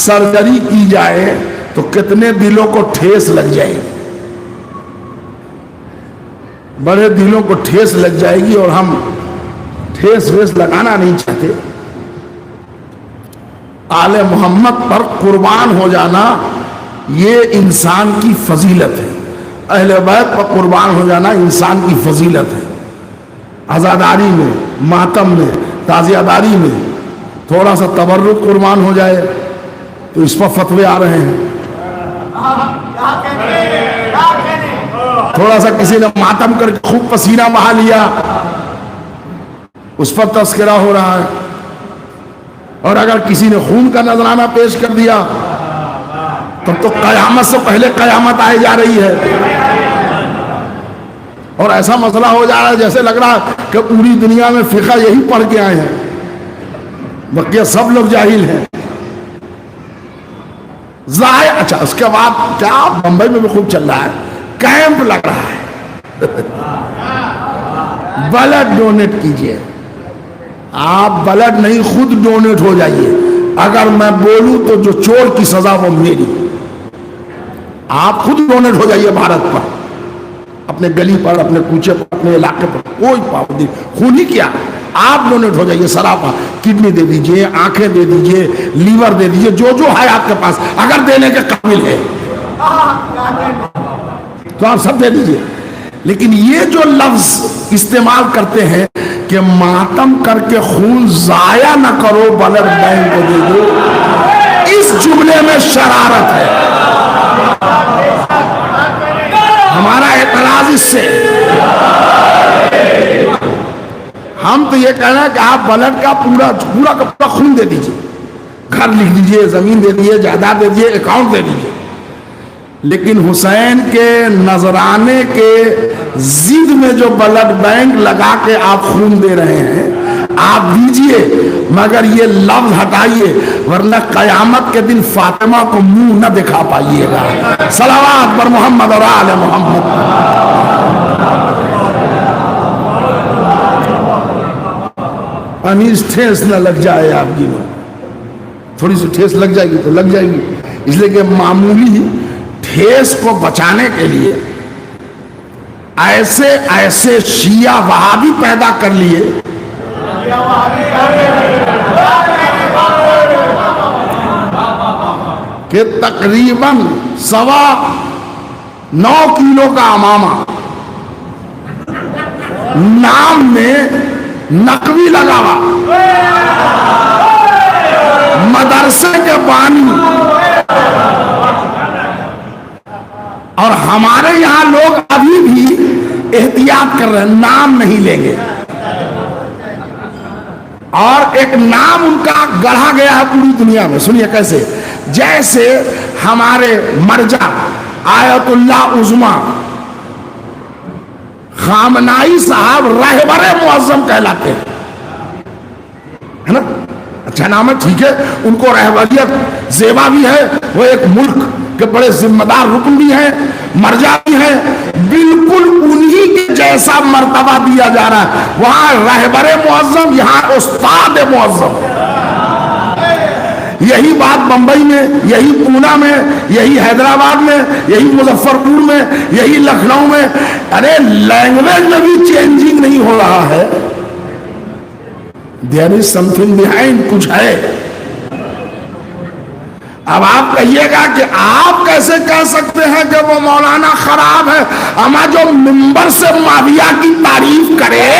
Speaker 1: سرجری کی جائے تو کتنے دلوں کو ٹھیس لگ جائے گی, بڑے دلوں کو ٹھیس لگ جائے گی, اور ہم ٹھیس ویس لگانا نہیں چاہتے. آل محمد پر قربان ہو جانا یہ انسان کی فضیلت ہے. اہل بیت پر قربان ہو جانا انسان کی فضیلت ہے. عزاداری میں, ماتم میں, تعزیہ داری میں تھوڑا سا تبرک قربان ہو جائے تو اس پر فتوے آ رہے ہیں. تھوڑا سا کسی نے ماتم کر کے خوب پسینہ بہا لیا اس پر تذکرہ ہو رہا ہے. اور اگر کسی نے خون کا نذرانہ پیش کر دیا تب تو قیامت سے پہلے قیامت آئی جا رہی ہے. اور ایسا مسئلہ ہو جا رہا ہے جیسے لگ رہا کہ پوری دنیا میں فقہ یہی پڑھ کے آئے ہیں, بقیہ سب لوگ جاہل ہیں. اچھا اس کے بعد کیا بمبئی میں بھی خوب چل رہا ہے, کیمپ لگ رہا ہے. بلڈ ڈونیٹ کیجئے. آپ بلڈ نہیں خود ڈونیٹ ہو جائیے. اگر میں بولوں تو جو چور کی سزا وہ میری. آپ خود ڈونیٹ ہو جائیے بھارت پر, اپنے گلی پر, اپنے کوچے پر, اپنے علاقے پر, کوئی پابندی. خون ہی کیا, آپ ڈونیٹ ہو جائیے سراپا. کڈنی دے دیجئے, آنکھیں دے دیجئے, لیور دے دیجئے, جو ہے آپ کے پاس, اگر دینے کے قابل ہے تو آپ سب دے دیجئے. لیکن یہ جو لفظ استعمال کرتے ہیں کہ ماتم کر کے خون ضائع نہ کرو بلڈ بینک کو دے دو, اس جملے میں شرارت ہے. ہمارا اعتراض اس سے, ہم تو یہ کہنا ہے کہ آپ بلڈ کا پورا کا پورا خون دے دیجئے, گھر لکھ دیجئے, زمین دے دیجئے, جائیداد دے دیجئے, اکاؤنٹ دے دیجئے. لیکن حسین کے نذرانے کے ضد میں جو بلڈ بینک لگا کے آپ خون دے رہے ہیں, آپ دیجئے مگر یہ لفظ ہٹائیے ورنہ قیامت کے دن فاطمہ کو منہ نہ دکھا پائیے گا. صلوات پر محمد اور آل محمد. انیس ٹھیس نہ لگ جائے آپ کی، تھوڑی سی ٹھیس لگ جائے گی تو لگ جائے گی، اس لیے کہ معمولی ٹھیس کو بچانے کے لیے ایسے ایسے شیعہ وہابی پیدا کر لیے کہ تقریباً 9.25 کلو کا امامہ نام میں نقوی لگا ہوا، مدرسے کے بانی. اور ہمارے یہاں لوگ ابھی بھی احتیاط کر رہے ہیں، نام نہیں لیں گے. اور ایک نام ان کا گڑھا گیا ہے پوری دنیا میں. سنیے کیسے، جیسے ہمارے مرجع آیت اللہ عظمی خامنائی صاحب رہبر معظم کہلاتے ہیں، ہے نا؟ اچھا نام ہے، ٹھیک ہے، ان کو رہبریت زیبا بھی ہے، وہ ایک ملک کے بڑے ذمہ دار رکن بھی ہیں، مرجع بھی ہیں، بالکل انہی کے جیسا مرتبہ دیا جا رہا ہے. وہاں رہبر معظم، یہاں استاد معظم. یہی بات بمبئی میں، یہی پونا میں، یہی حیدرآباد میں، یہی مظفر پور میں، یہی لکھنؤ میں. ارے لینگویج میں بھی چینجنگ نہیں ہو رہا ہے. there is something behind، کچھ ہے. اب آپ کہیے گا کہ آپ کیسے کہہ سکتے ہیں کہ وہ مولانا خراب ہے، اما جو منبر سے معاویہ کی تعریف کرے.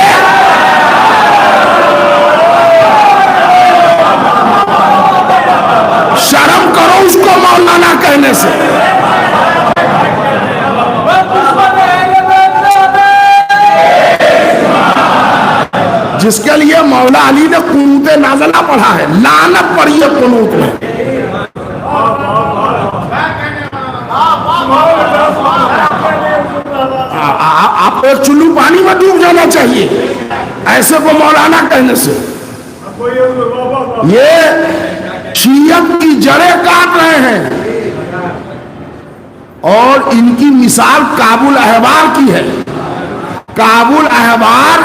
Speaker 1: شرم کرو اس کو مولانا کہنے سے. جس کے لیے مولا علی نے قنوت نازلہ پڑھا ہے، لعنت پڑھی ہے قنوت میں. آپ کو ایک چلو پانی میں ڈوب جانا چاہیے ایسے کو مولانا کہنے سے. یہ شیعت کی جڑیں کاٹ رہے ہیں، اور ان کی مثال کابل احبار کی ہے. کابل احبار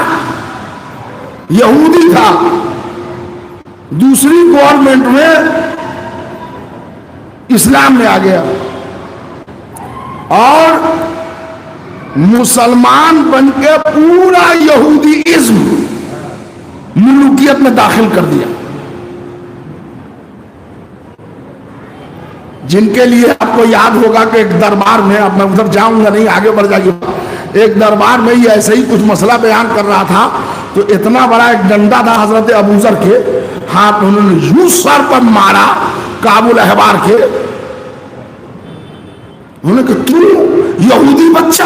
Speaker 1: یہودی تھا، دوسری گورنمنٹ میں اسلام میں آ گیا اور مسلمان بن کے پورا یہودی ازم ملوکیت میں داخل کر دیا. جن کے لیے آپ کو یاد ہوگا کہ ایک دربار میں، اب میں ادھر جاؤں گا نہیں، آگے بڑھ جائیے، ایک دربار میں یہ ایسے ہی کچھ مسئلہ بیان کر رہا تھا تو اتنا بڑا ایک ڈنڈا تھا حضرت ابوذر کے ہاتھ، انہوں نے یوں سر پر مارا کابل احبار کے. انہوں نے کہا تو یہودی بچہ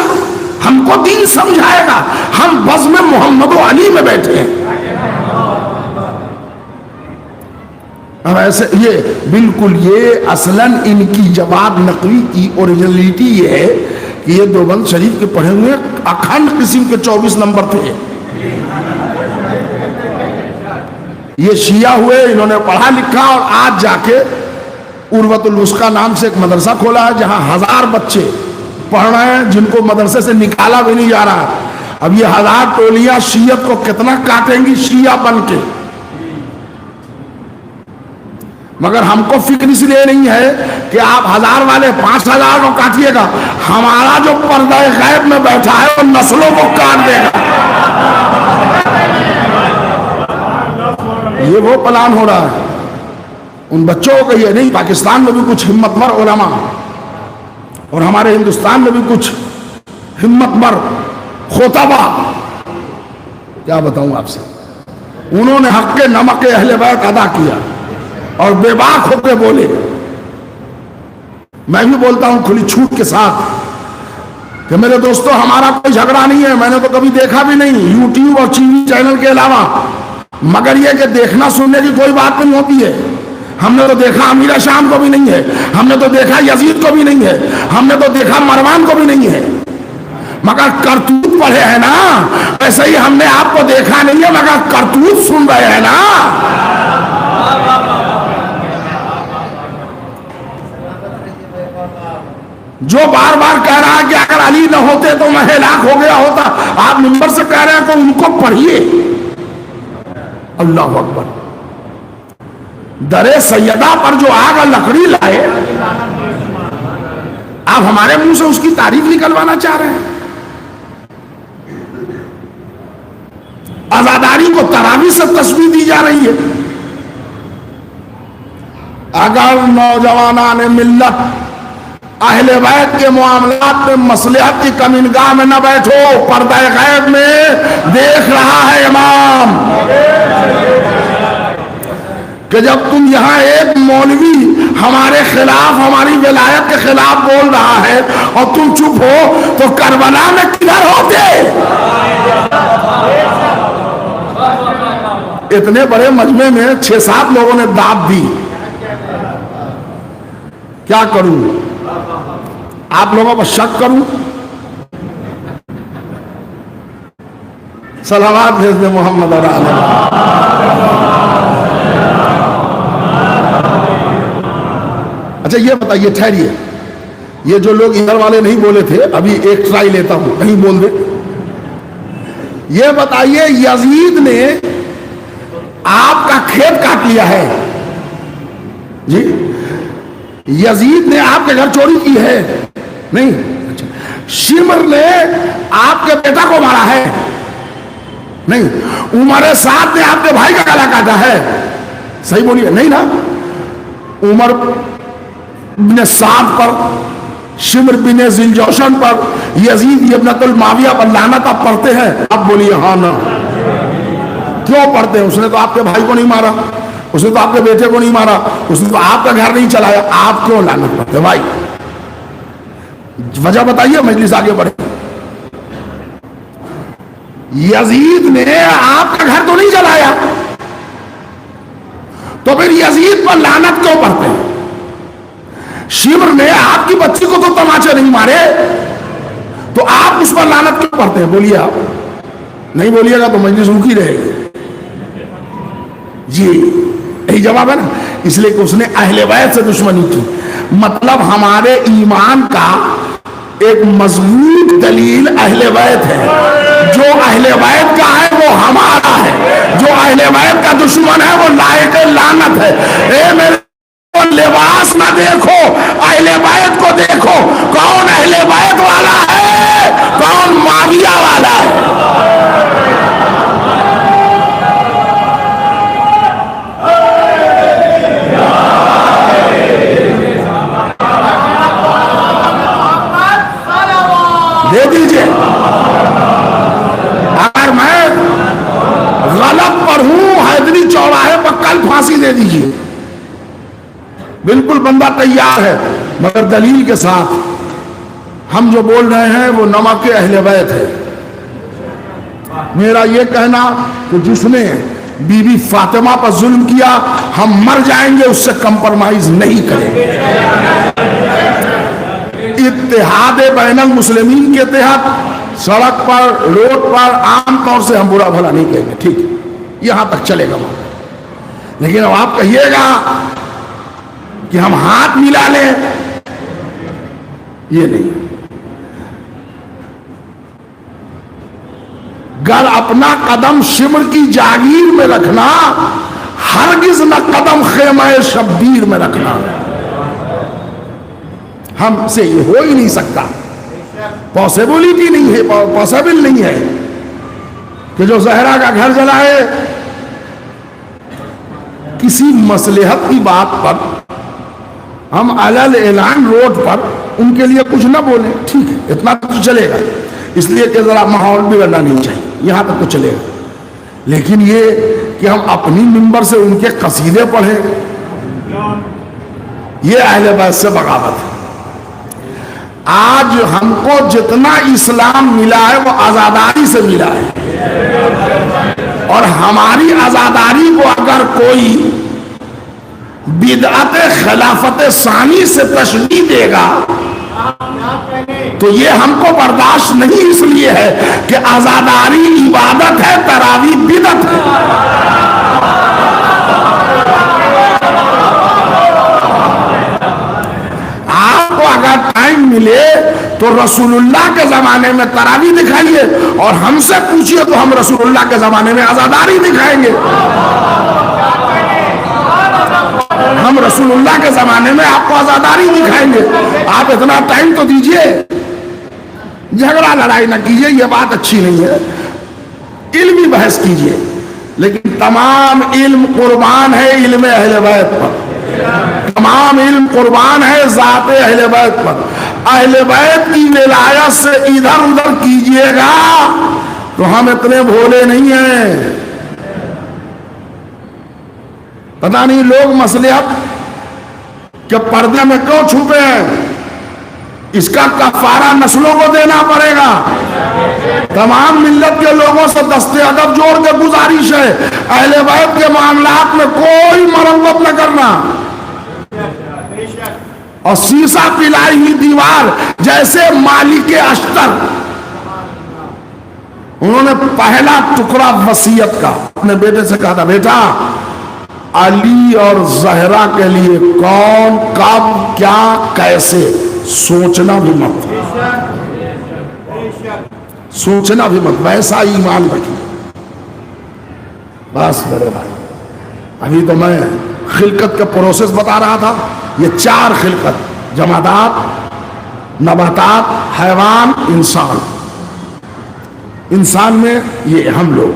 Speaker 1: ہم کو دین سمجھائے گا، ہم بزم محمد و علی میں بیٹھے ہیں. اب ایسے یہ بالکل، یہ اصلاً ان کی جواب نقوی کی اوریجنلٹی یہ ہے کہ یہ دیوبند شریف کے پڑھے ہوئے اکھنڈ قسم کے 24 نمبر تھے. یہ شیعہ ہوئے، انہوں نے پڑھا لکھا اور آج جا کے عروۃ الوثقیٰ نام سے ایک مدرسہ کھولا ہے جہاں 1000 بچے پڑھ رہے ہیں جن کو مدرسے سے نکالا بھی نہیں جا رہا. اب یہ 1000 ٹولیاں شیعت کو کتنا کاٹیں گی شیعہ بن کے. مگر ہم کو فکر اس لیے نہیں ہے کہ آپ 1000 والے 5000 کو کاٹیے گا، ہمارا جو پردہ غیب میں بیٹھا ہے وہ نسلوں کو کاٹ دے گا. یہ وہ پلان ہو رہا ہے. ان بچوں کو یہ نہیں، پاکستان میں بھی کچھ ہمت مر علماء اور ہمارے ہندوستان میں بھی کچھ ہمت مر خطبہ، کیا بتاؤں آپ سے، انہوں نے حق نمک اہل بیت ادا کیا اور بے باک ہو کے بولے. میں بھی بولتا ہوں کھلی چھوٹ کے ساتھ کہ میرے دوستو ہمارا کوئی جھگڑا نہیں ہے، میں نے تو کبھی دیکھا بھی نہیں یوٹیوب اور ٹی وی چینل کے علاوہ، مگر یہ کہ دیکھنا سننے کی کوئی بات نہیں ہوتی ہے. ہم نے تو دیکھا امیر شام کو بھی نہیں ہے، ہم نے تو دیکھا یزید کو بھی نہیں ہے، ہم نے تو دیکھا مروان کو بھی نہیں ہے، مگر کرتوت پڑھے ہیں نا، ایسے ہی ہم نے آپ کو دیکھا نہیں ہے مگر کرتوت سن رہے ہیں نا۔ جو بار بار کہہ رہا ہے کہ اگر علی نہ ہوتے تو میں ہلاک ہو گیا ہوتا، آپ منبر سے کہہ رہے ہیں تو ان کو پڑھیے۔ اللہ اکبر۔ در سیدہ پر جو آگ اور لکڑی لائے، آپ ہمارے منہ سے اس کی تعریف نکلوانا چاہ رہے ہیں۔ عزاداری کو تراویح سے تشبیہ دی جا رہی ہے۔ اگر نوجوانان ملت اہل بیت کے معاملات میں مصلحت کی کمینگاہ میں نہ بیٹھو، پردہ غیب میں دیکھ رہا ہے امام کہ جب تم یہاں ایک مولوی ہمارے خلاف، ہماری ولایت کے خلاف بول رہا ہے اور تم چپ ہو، تو کربلا میں کدھر ہوتے؟ اتنے بڑے مجمع میں 6-7 لوگوں نے داد دی، کیا کروں؟ آپ لوگوں پر شک کروں؟ صلوات بھیج دیں محمد اور آل محمد۔ اچھا یہ بتائیے، ٹھہریے، یہ جو لوگ ادھر والے نہیں بولے تھے، ابھی ایک ٹرائی لیتا ہوں، کہیں بول دے۔ یہ بتائیے، یزید نے آپ کا کھیت کاٹ لیا ہے جی؟ یزید نے آپ کے گھر چوری کی ہے؟ نہیں۔ شمر نے آپ کے بیٹا کو مارا ہے؟ نہیں۔ عمر سعد نے آپ کے بھائی کا گلا کاٹا ہے؟ صحیح بولیے، نہیں نا؟ عمر بن سعد پر، شمر بن ذی الجوشن پر، یزید ابنۃ المعاویہ پر لعنت آپ پڑھتے ہیں؟ اب بولیے ہاں نا۔ کیوں پڑھتے ہیں؟ اس نے تو آپ کے بھائی کو نہیں مارا، اس نے تو آپ کے بیٹے کو نہیں مارا، اس نے تو آپ کا گھر نہیں چلایا، آپ کیوں لعنت پڑھتے بھائی؟ وجہ بتائیے، مجلس آگے بڑھے۔ یزید نے آپ کا گھر تو نہیں چلایا، تو پھر یزید پر لعنت کیوں پڑھتے ہیں؟ شمر نے آپ کی بچی کو تو تماچے نہیں مارے، تو آپ اس پر لعنت کیوں پڑھتے ہیں؟ بولیے آپ، نہیں بولیے گا تو مجلس رکی رہے گی جی۔ یہی جواب ہے نا، اس لیے کہ اس نے اہل بیت سے دشمنی کی۔ مطلب ہمارے ایمان کا ایک مضبوط دلیل اہل بیت ہے، جو اہل بیت کا ہے وہ ہمارا ہے، جو اہل بیت کا دشمن ہے وہ لائق لعنت ہے۔ اے میرے لباس نہ دیکھو، اہل بیت کو دیکھو، کون اہل بیت والا ہے، کون معاویہ والا ہے۔ دے دیجئے، اگر میں غلط پر ہوں، حیدری چوراہے پر کل پھانسی دے دیجئے، بالکل بندہ تیار ہے، مگر دلیل کے ساتھ۔ ہم جو بول رہے ہیں وہ نمک اہل بیت ہے۔ میرا یہ کہنا کہ جس نے بی بی فاطمہ پر ظلم کیا، ہم مر جائیں گے اس سے کمپرمائز نہیں کریں گے۔ اتحاد بین المسلمین کے تحت سڑک پر، روڈ پر عام طور سے ہم برا بھلا نہیں کہیں گے، ٹھیک ہے، یہاں تک چلے گا وہاں۔ لیکن اب آپ کہیے گا کہ ہم ہاتھ ملا لیں، یہ نہیں۔ گر اپنا قدم شمر کی جاگیر میں رکھنا، ہرگز نہ قدم خیمہ شبیر میں رکھنا۔ ہم سے یہ ہو ہی نہیں سکتا، پاسبلٹی نہیں ہے، پاسبل نہیں ہے کہ جو زہرا کا گھر جلائے کسی مصلحت کی بات پر ہم علل اعلان روڈ پر ان کے لیے کچھ نہ بولیں، ٹھیک ہے، اتنا تو چلے گا، اس لیے کہ ذرا ماحول بھی بننا نہیں چاہیے، یہاں تک تو چلے گا۔ لیکن یہ کہ ہم اپنی منبر سے ان کے قصیدے پڑھیں، یہ اہل بیت سے بغاوت ہے۔ آج ہم کو جتنا اسلام ملا ہے وہ آزاداری سے ملا ہے، اور ہماری آزاداری کو اگر کوئی بدعت خلافت ثانی سے تشبیہ دے گا تو یہ ہم کو برداشت نہیں اس لیے ہے کہ عزاداری عبادت ہے، تراویح بدعت ہے۔ آپ کو اگر ٹائم ملے تو رسول اللہ کے زمانے میں تراویح دکھائیے، اور ہم سے پوچھئے تو ہم رسول اللہ کے زمانے میں عزاداری دکھائیں گے۔ ہم رسول اللہ کے زمانے میں آپ کو عزاداری دکھائیں گے۔ آپ اتنا ٹائم تو دیجئے، جھگڑا لڑائی نہ کیجئے، یہ بات اچھی نہیں ہے۔ علمی بحث کیجئے، لیکن تمام علم قربان ہے علم اہل بیت پر، تمام علم قربان ہے ذات اہل بیت پر۔ اہل بیت کی ولایت سے ادھر ادھر کیجئے گا تو ہم اتنے بھولے نہیں ہیں۔ پتہ نہیں لوگ مصلحت کہ پردے میں کیوں چھپے ہیں، اس کا کفارہ نسلوں کو دینا پڑے گا۔ تمام ملت کے لوگوں سے دست ادب جوڑ کے گزارش ہے، اہل بیت کے معاملات میں کوئی مرمت نہ کرنا، اور سیسا پلائی ہوئی دیوار جیسے مالک اشتر، انہوں نے پہلا ٹکڑا وصیت کا اپنے بیٹے سے کہا تھا، بیٹا علی اور زہرا کے لیے کون کب کیا کیسے سوچنا بھی مت، سوچنا بھی مت، ویسا ایمان رکھیے۔ بس میرے بھائی، ابھی تو میں خلقت کا پروسیس بتا رہا تھا۔ یہ چار خلقت، جمادات، نباتات، حیوان، انسان۔ انسان میں یہ ہم لوگ،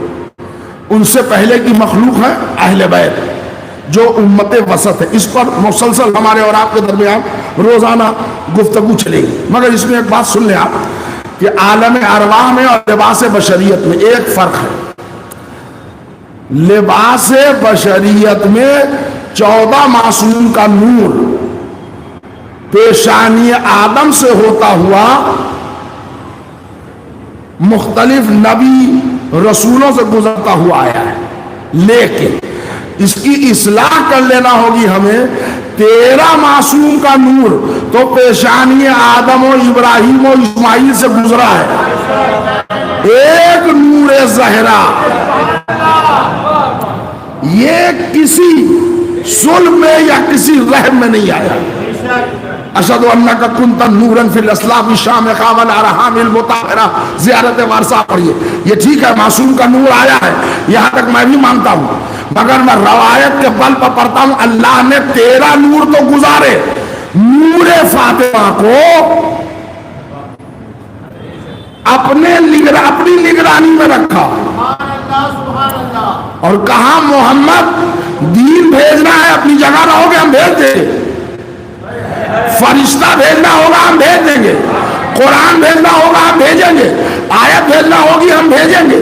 Speaker 1: ان سے پہلے کی مخلوق ہے اہل بیت جو امت وسط ہے۔ اس پر مسلسل ہمارے اور آپ کے درمیان روزانہ گفتگو چلے گی، مگر اس میں ایک بات سن لیں آپ کہ عالم ارواح میں اور لباس بشریت میں ایک فرق ہے۔ لباس بشریت میں 14 معصوم کا نور پیشانی آدم سے ہوتا ہوا مختلف نبی رسولوں سے گزرتا ہوا آیا ہے، لیکن اس کی اصلاح کر لینا ہوگی ہمیں۔ 13 معصوم کا نور تو پیشانی آدم و ابراہیم و اسماعیل سے گزرا ہے، ایک نور زہرا یہ کسی صلب میں یا کسی رحم میں نہیں آیا۔ اشہدو انک کنت نورا فی الاسلاف شامخا والارحام المطہرہ، زیارت وارثہ پڑھیے۔ یہ ٹھیک ہے معصوم کا نور آیا ہے، یہاں تک میں بھی مانتا ہوں، مگر میں روایت کے بل پر پڑھتا ہوں اللہ نے 13 نور تو گزارے، نور فاطمہ کو اپنی نگرانی میں رکھا اور کہا محمد دین بھیجنا ہے، اپنی جگہ رہو گے ہم بھیج دیں گے، فرشتہ بھیجنا ہوگا ہم بھیج دیں گے، قرآن بھیجنا ہوگا ہم بھیجیں گے، آیت بھیجنا ہوگی ہم بھیجیں گے،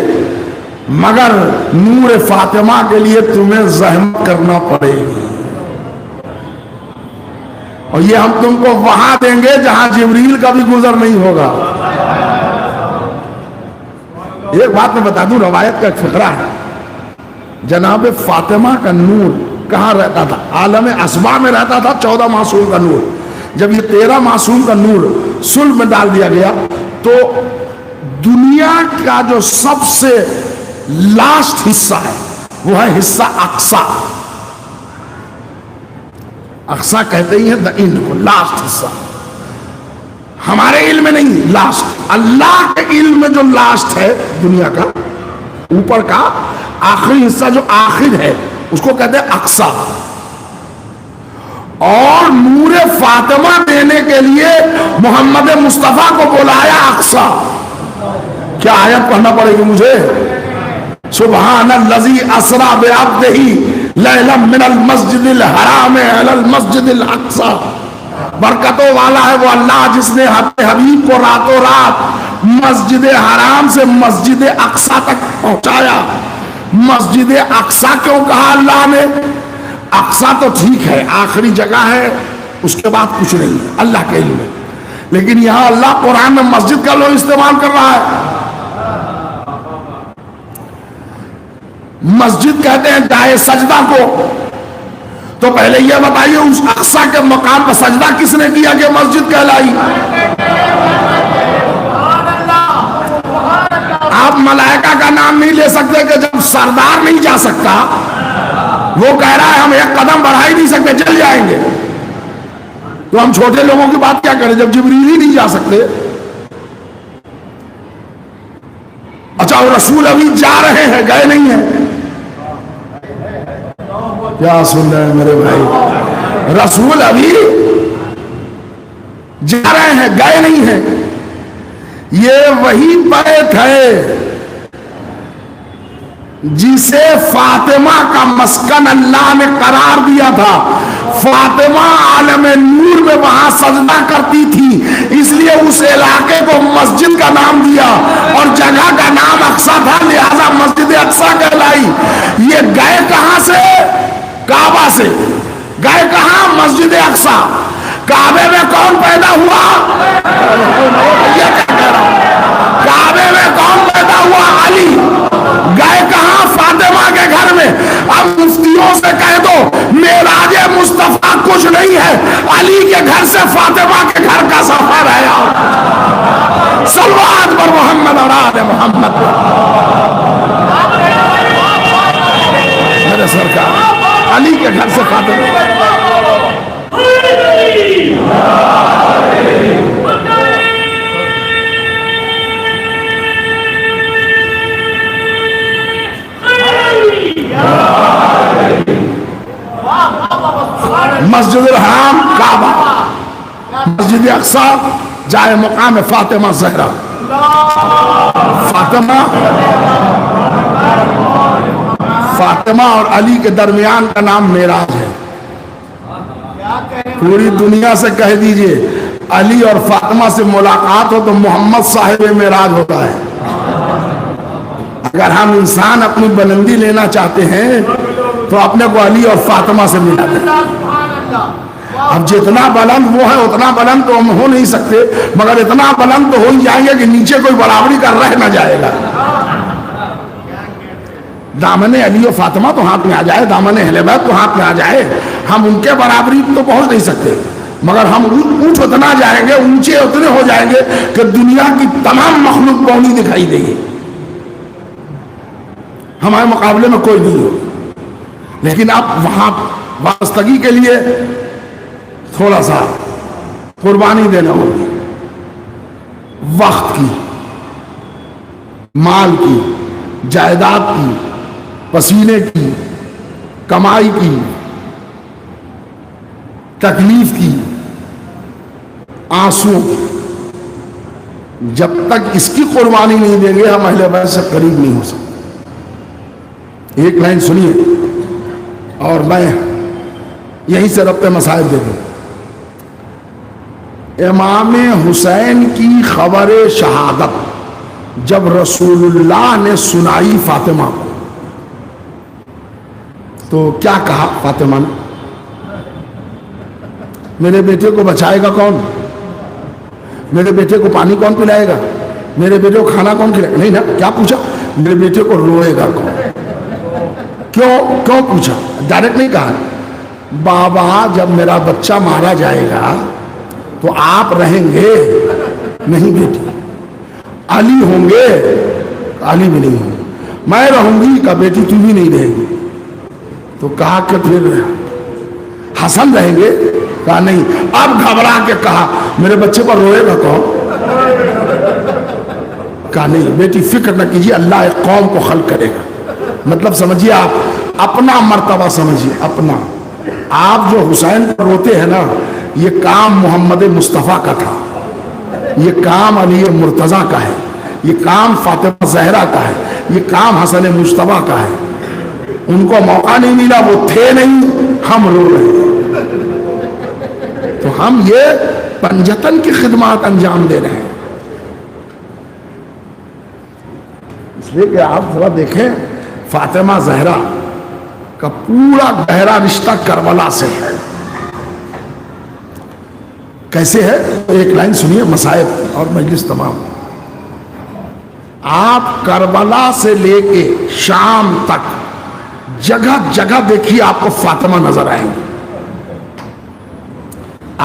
Speaker 1: مگر نور فاطمہ کے لیے تمہیں زحمت کرنا پڑے گی، اور یہ ہم تم کو وہاں دیں گے جہاں جبریل کا بھی گزر نہیں ہوگا۔ ایک بات میں بتا دوں، روایت کا ایک فقرہ ہے، جناب فاطمہ کا نور کہاں رہتا تھا؟ عالم اسبا میں رہتا تھا 14 معصوم کا نور۔ جب یہ 13 معصوم کا نور صلب میں ڈال دیا گیا تو دنیا کا جو سب سے لاسٹ حصہ ہے وہ ہے حصہ اقصا۔ اقصا کہتے ہی ہیں دا اینڈ کو، لاسٹ حصہ، ہمارے علم میں نہیں، لاسٹ اللہ کے علم میں جو لاسٹ ہے دنیا کا، اوپر کا آخری حصہ جو آخر ہے اس کو کہتے ہیں اقصا۔ اور نور فاطمہ دینے کے لیے محمد مصطفیٰ کو بلایا اقصا۔ کیا آیت پڑھنا پڑے گی مجھے؟ سبحان الذی اسریٰ بعبدہ لیلا من المسجد الحرام الی المسجد الاقصی۔ برکتوں والا ہے وہ اللہ جس نے اپنے حبیب کو راتوں رات مسجد حرام سے مسجد اقصی تک پہنچایا۔ مسجد اقصی کیوں کہا اللہ نے؟ اقصی تو ٹھیک ہے آخری جگہ ہے، اس کے بعد کچھ نہیں ہے اللہ کے علم میں، لیکن یہاں اللہ قرآن میں مسجد کا لوگ استعمال کر رہا ہے۔ مسجد کہتے ہیں جائے سجدہ کو، تو پہلے یہ بتائیے اس اقصی کے مقام پر سجدہ کس نے کیا کہ مسجد کہلائی؟ آپ ملائکہ کا نام نہیں لے سکتے کہ جب سردار نہیں جا سکتا، وہ کہہ رہا ہے ہم ایک قدم بڑھا ہی نہیں سکتے، جل جائیں گے، تو ہم چھوٹے لوگوں کی بات کیا کریں جب جبریل ہی نہیں جا سکتے؟ اچھا وہ رسول ابھی جا رہے ہیں، گئے نہیں ہیں؟ کیا سن رہے ہیں میرے بھائی؟ رسول ابھی جا رہے ہیں، گئے نہیں ہیں۔ یہ وہی بیت ہے جسے فاطمہ کا مسکن اللہ نے قرار دیا تھا۔ فاطمہ عالم نور میں وہاں سجدہ کرتی تھی، اس لیے اس علاقے کو مسجد کا نام دیا، اور جگہ کا نام اقصی تھا، لہذا مسجد اقصی کہلائی۔ یہ گئے کہاں سے؟ کعبہ سے۔ گئے کہاں؟ مسجد اقصی۔ کعبے میں کون پیدا ہوا؟ یہ کیا کہہ رہا ہوں؟ کعبے میں کون پیدا ہوا؟ علی۔ گئے کہاں؟ فاطمہ کے گھر میں۔ اب مفتیوں سے کہہ دو معراج مصطفیٰ کچھ نہیں ہے، علی کے گھر سے فاطمہ کے گھر کا سفر ہے۔ صلوات پر محمد اور آل محمد۔ میرے سرکار علی کے گھر سے فاطمہ۔ مسجد الحرام کعبہ، مسجد اقصی جائے مقام فاطمہ زہرا۔ فاطمہ اور علی کے درمیان کا نام معراج ہے۔ پوری دنیا سے کہہ دیجئے علی اور فاطمہ سے ملاقات ہو تو محمد صاحب معراج ہوتا ہے۔ اگر ہم انسان اپنی بلندی لینا چاہتے ہیں تو اپنے کو علی اور فاطمہ سے ملا دیں۔ اب جتنا بلند وہ ہے اتنا بلند تو ہم ہو نہیں سکتے، مگر اتنا بلند تو ہو ہی جائیں گے کہ نیچے کوئی برابری کر رہ نہ جائے گا۔ دامن علی و فاطمہ تو ہاتھ میں آ جائے، دامن اہل بیت تو ہاتھ میں آ جائے، ہم ان کے برابری تو پہنچ نہیں سکتے، مگر ہم اونچ اتنا جائیں گے، اونچے اتنے ہو جائیں گے کہ دنیا کی تمام مخلوق بونی دکھائی دے گی، ہمارے مقابلے میں کوئی نہیں ہو۔ لیکن اب وہاں وابستگی کے لیے تھوڑا سا قربانی دینا ہوگی، وقت کی، مال کی، جائیداد کی، پسینے کی، کمائی کی، تکلیف کی، آنسو کی۔ جب تک اس کی قربانی نہیں دیں گے ہم اہل بیت سے قریب نہیں ہو سکتے۔ ایک لائن سنیے اور میں یہیں سے ربط مسائل دے دوں۔ امام حسین کی خبر شہادت جب رسول اللہ نے سنائی فاطمہ کو تو کیا کہا فاطمہ نے؟ میرے بیٹے کو بچائے گا کون؟ میرے بیٹے کو پانی کون پلائے گا؟ میرے بیٹے کو کھانا کون کھلائے گا؟ نہیں نا، کیا پوچھا؟ میرے بیٹے کو روئے گا کون؟ کیوں پوچھا؟ ڈائریکٹ نہیں کہا بابا جب میرا بچہ مارا جائے گا تو آپ رہیں گے؟ نہیں بیٹی، علی ہوں گے؟ علی بھی نہیں ہوں گے۔ میں رہوں گی؟ کہا بیٹی تو بھی نہیں رہے گی۔ تو کہا کہ پھر حسن رہیں گے؟ کہا نہیں۔ اب گھبرا کے کہا میرے بچے پر روئے گا کون؟ کہا نہیں بیٹی فکر نہ کیجیے، اللہ ایک قوم کو خلق کرے گا۔ مطلب سمجھیے، آپ اپنا مرتبہ سمجھیے، اپنا۔ آپ جو حسین پر روتے ہیں نا، یہ کام محمد مصطفیٰ کا تھا، یہ کام علی مرتضیٰ کا ہے، یہ کام فاطمہ زہرا کا ہے، یہ کام حسن مجتبیٰ کا ہے۔ ان کو موقع نہیں ملا، وہ تھے نہیں، ہم رو رہے ہیں، تو ہم یہ پنجتن کی خدمات انجام دے رہے ہیں۔ اس لیے کہ آپ ذرا دیکھیں فاطمہ زہرا کا پورا گہرا رشتہ کربلا سے ہے۔ کیسے ہے؟ ایک لائن سنیے، مصائب اور مجلس تمام۔ آپ کربلا سے لے کے شام تک جگہ جگہ دیکھیے آپ کو فاطمہ نظر آئیں گے.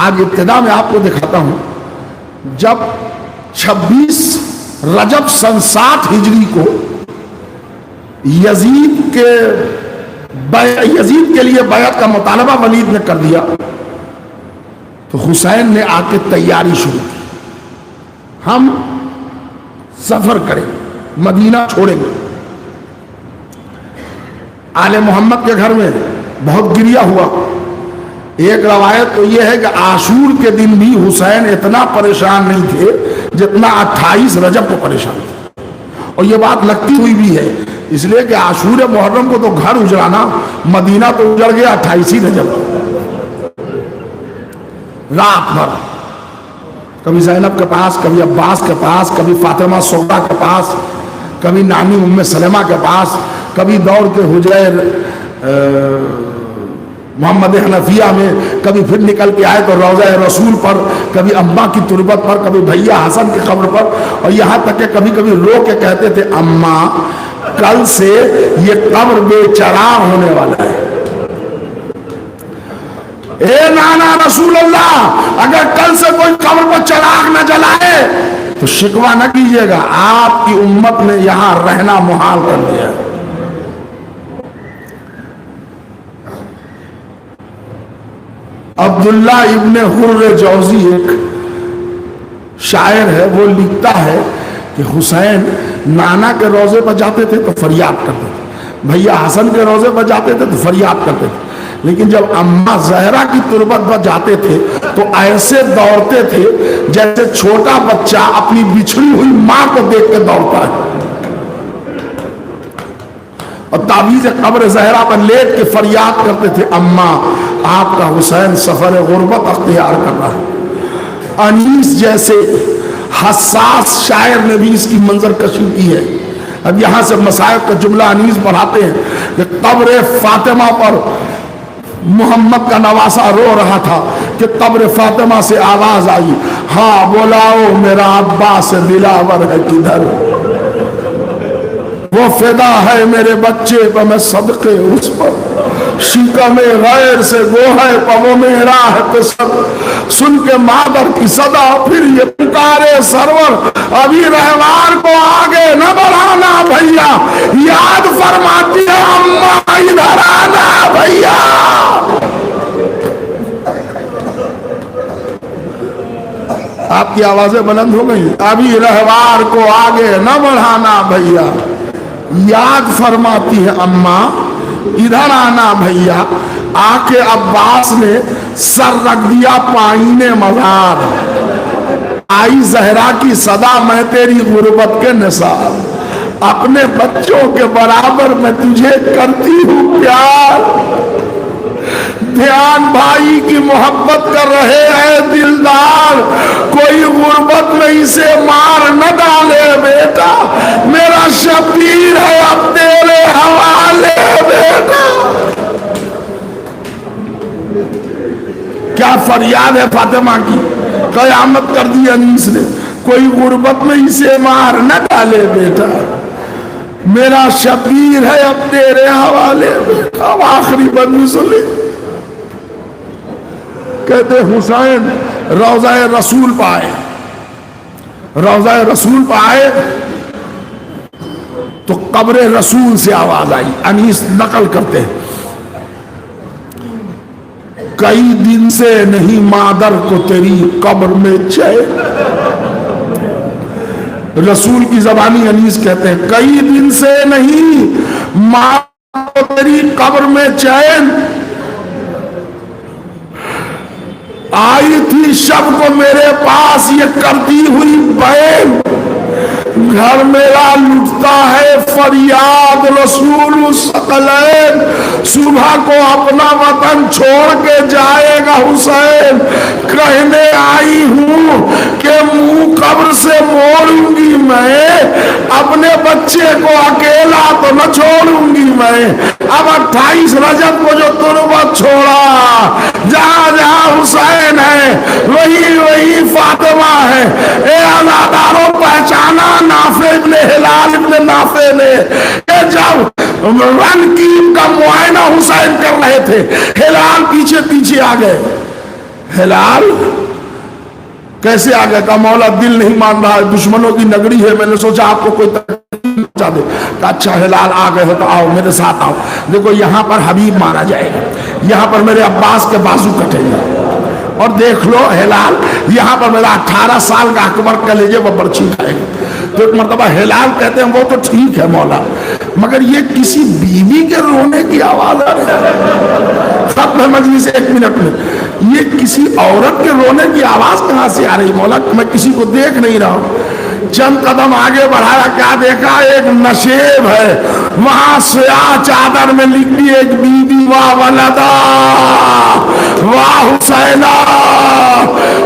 Speaker 1: آج ابتدا میں آپ کو دکھاتا ہوں. جب 26 رجب سن 7 ہجری کو یزید کے لیے بیعت کا مطالبہ ولید نے کر دیا تو حسین نے آ کے تیاری شروع کی. ہم سفر کریں گے, مدینہ چھوڑیں گے. آل محمد کے گھر میں بہت گریا ہوا. ایک روایت تو یہ ہے کہ عاشور کے دن بھی حسین اتنا پریشان نہیں تھے جتنا 28 رجب کو پریشان تھے. اور یہ بات لگتی ہوئی بھی ہے, اس لیے کہ عاشور محرم کو تو گھر اجڑانا, مدینہ تو اجڑ گیا 28 رجب. رات بھر کبھی زینب کے پاس, کبھی عباس کے پاس, کبھی فاطمہ سغرا کے پاس, کبھی نانی ام سلمہ کے پاس, کبھی دوڑ کے حجرہ محمد حنفیہ میں, کبھی پھر نکل کے آئے تو روضہ رسول پر, کبھی اماں کی تربت پر, کبھی بھیا حسن کی قبر پر, اور یہاں تک کہ کبھی کبھی رو کے کہتے تھے اماں کل سے یہ قبر بے چراغ ہونے والا ہے. اے نانا رسول اللہ, اگر کل سے کوئی قبر پر چراغ نہ جلائے تو شکوہ نہ کیجیے گا, آپ کی امت نے یہاں رہنا محال کر دیا. عبداللہ ابن حر جوزی ایک شاعر ہے, وہ لکھتا ہے کہ حسین نانا کے روضے پر جاتے تھے تو فریاد کرتے تھے, بھیا حسن کے روضے پر جاتے تھے تو فریاد کرتے تھے, لیکن جب اماں زہرا کی تربت پر جاتے تھے تو ایسے دوڑتے تھے جیسے چھوٹا بچہ اپنی بچھڑی ہوئی ماں کو دیکھ کے دوڑتا ہے. اور تعویذ قبر زہرا پر لیٹ کے فریاد کرتے تھے, اماں آپ کا حسین سفر غربت اختیار کر رہا ہے. انیس جیسے حساس شاعر نے بھی اس کی منظر کشی کی ہے. اب یہاں سے مصائب کا جملہ انیس پڑھاتے ہیں کہ قبر فاطمہ پر محمد کا نواسا رو رہا تھا کہ قبر فاطمہ سے آواز آئی, ہاں بولاؤ میرا عباس دلاور ہے کدھر, وہ فدا ہے میرے بچے پر میں صدقے اس پر, شکم غیر سے گو ہے پو میرا ہے پسر, سن کے مادر کی صدا پھر یہ پکارے سرور, ابھی رہوار کو آگے نہ بڑھانا بھیا, یاد فرماتی ہے اماں ادھر آنا بھیا. آپ کی آوازیں بلند ہو گئی, ابھی رہوار کو آگے نہ بڑھانا بھیا, یاد فرماتی ہے اماں ادھر آنا بھیا. آ کے عباس نے سر رکھ دیا پائینے مزار, آئی زہرا کی صدا میں تیری غربت کے نثار, اپنے بچوں کے برابر میں تجھے کرتی ہوں پیار, دھیان بھائی کی محبت کر رہے ہیں دلدار, کوئی غربت میں اسے مار نہ ڈالے بیٹا, میرا شبیر ہے اب تیرے حوالے بیٹا. کیا فریاد ہے فاطمہ کی, قیامت کر دی انیس نے, کوئی غربت میں اسے مار نہ ڈالے بیٹا, میرا شبیر ہے اب تیرے حوالے بیٹا. اب آخری بندی سنی, کہتے حسین روضہ رسول پہ آئے تو قبر رسول سے آواز آئی. انیس نقل کرتے ہیں, کئی دن سے نہیں مادر کو تیری قبر میں چین. رسول کی زبانی انیس کہتے ہیں, کئی دن سے نہیں مادر کو تیری قبر میں چین, آئی تھی شب کو میرے پاس یہ کرتی ہوئی بہن, گھر میرا لٹتا ہے فریاد رسول ثقلین, صبح کو اپنا وطن چھوڑ کے جائے گا حسین, کہنے آئی ہوں کہ منہ قبر سے موڑوں گی میں, اپنے بچے کو اکیلا تو نہ چھوڑوں گی میں. اب 28 رجب کو جو تربت چھوڑا, جہاں جہاں حسین ہے وہی وہی فاطمہ ہے. ہے. اے عزاداروں پہچانا نافع ابن ہلال ابن نافع نے کہ جب رنکیب کا معائنہ حسین کر رہے تھے ہلال پیچھے پیچھے آ گئے. ہلال کیسے آ گئے؟ کہا مولا دل نہیں مان رہا ہے، دشمنوں کی نگری ہے، میں نے سوچا آپ کو کوئی تکلیف پہنچا دے. کہا اچھا ہلال آ گئے ہو تو آؤ میرے ساتھ آؤ. دیکھو یہاں پر حبیب مارا جائے گا، یہاں پر میرے عباس کے بازو کٹیں گے، اور دیکھ لو ہلال یہاں پر میرا 18 سال کا اکبر کلیجے وہ برچھی کھائے گا. تو ایک مرتبہ ہلال کہتے ہیں وہ تو ٹھیک ہے مولا، مگر یہ کسی بیوی کے رونے کی آواز آ رہی ہے. ختم ہے مجلس 1 منٹ میں. یہ کسی عورت کے رونے کی آواز کہاں سے آ رہی مولا؟ میں کسی کو دیکھ نہیں رہا ہوں. چند قدم آگے بڑھایا، کیا دیکھا؟ ایک نشیب ہے، وہاں سیاہ چادر میں لکھی ایک بی بی، واہ ولدا واہ حسینہ.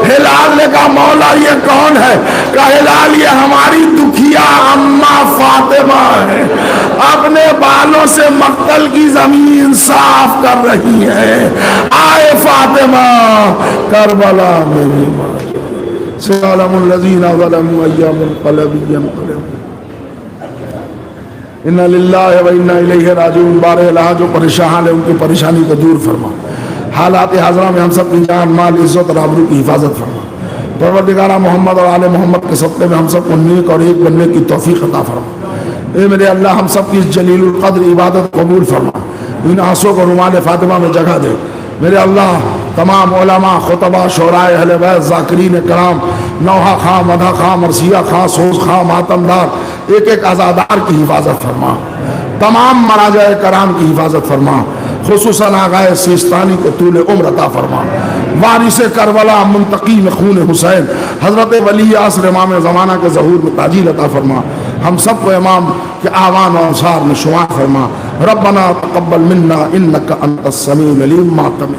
Speaker 1: ہلال نے کہا مولا یہ کون ہے؟ کہا ہلال یہ ہماری دکھیا اماں فاطمہ ہے، اپنے بالوں سے مقتل کی زمین صاف کر رہی ہے. آئے فاطمہ کربلا میری ماں، سلام الذین ظلموا ایام القلب ینقلب. انا للہ و انا الیہ راجعون. بارہ الہ جو پریشان ہے ان کی پریشانی کو دور فرما، حالات حاضرہ میں ہم سب کی جان مال عزت اور آبرو کی حفاظت فرما. پروردگارہ محمد اور آل محمد کے صدقے میں ہم سب کو نیک اور ایک بننے کی توفیق عطا فرما. اے میرے اللہ ہم سب کی اس جلیل القدر عبادت قبول فرما، ان آنسوں کو رومال فاطمہ میں جگہ دے. میرے اللہ تمام علماء، خطبہ، شعراء اہل بیت، ذاکرین کرام، نوحہ خاں، مدح خاں، مرثیہ خاں، سوز خاں، ماتم دار، ایک ایک عزادار کی حفاظت فرما. تمام مراجع کرام کی حفاظت فرما، خصوصاً آغائے سیستانی کو طول عمر عطا فرما. وارث کربلا منتقیم خون حسین حضرت ولی عصر امام زمانہ کے ظہور میں تاجیل عطا فرما. ہم سب کو امام کے آوان و انصار میں شمار فرما. ربنا تقبل منا انک انت السمیع العلیم. ماتم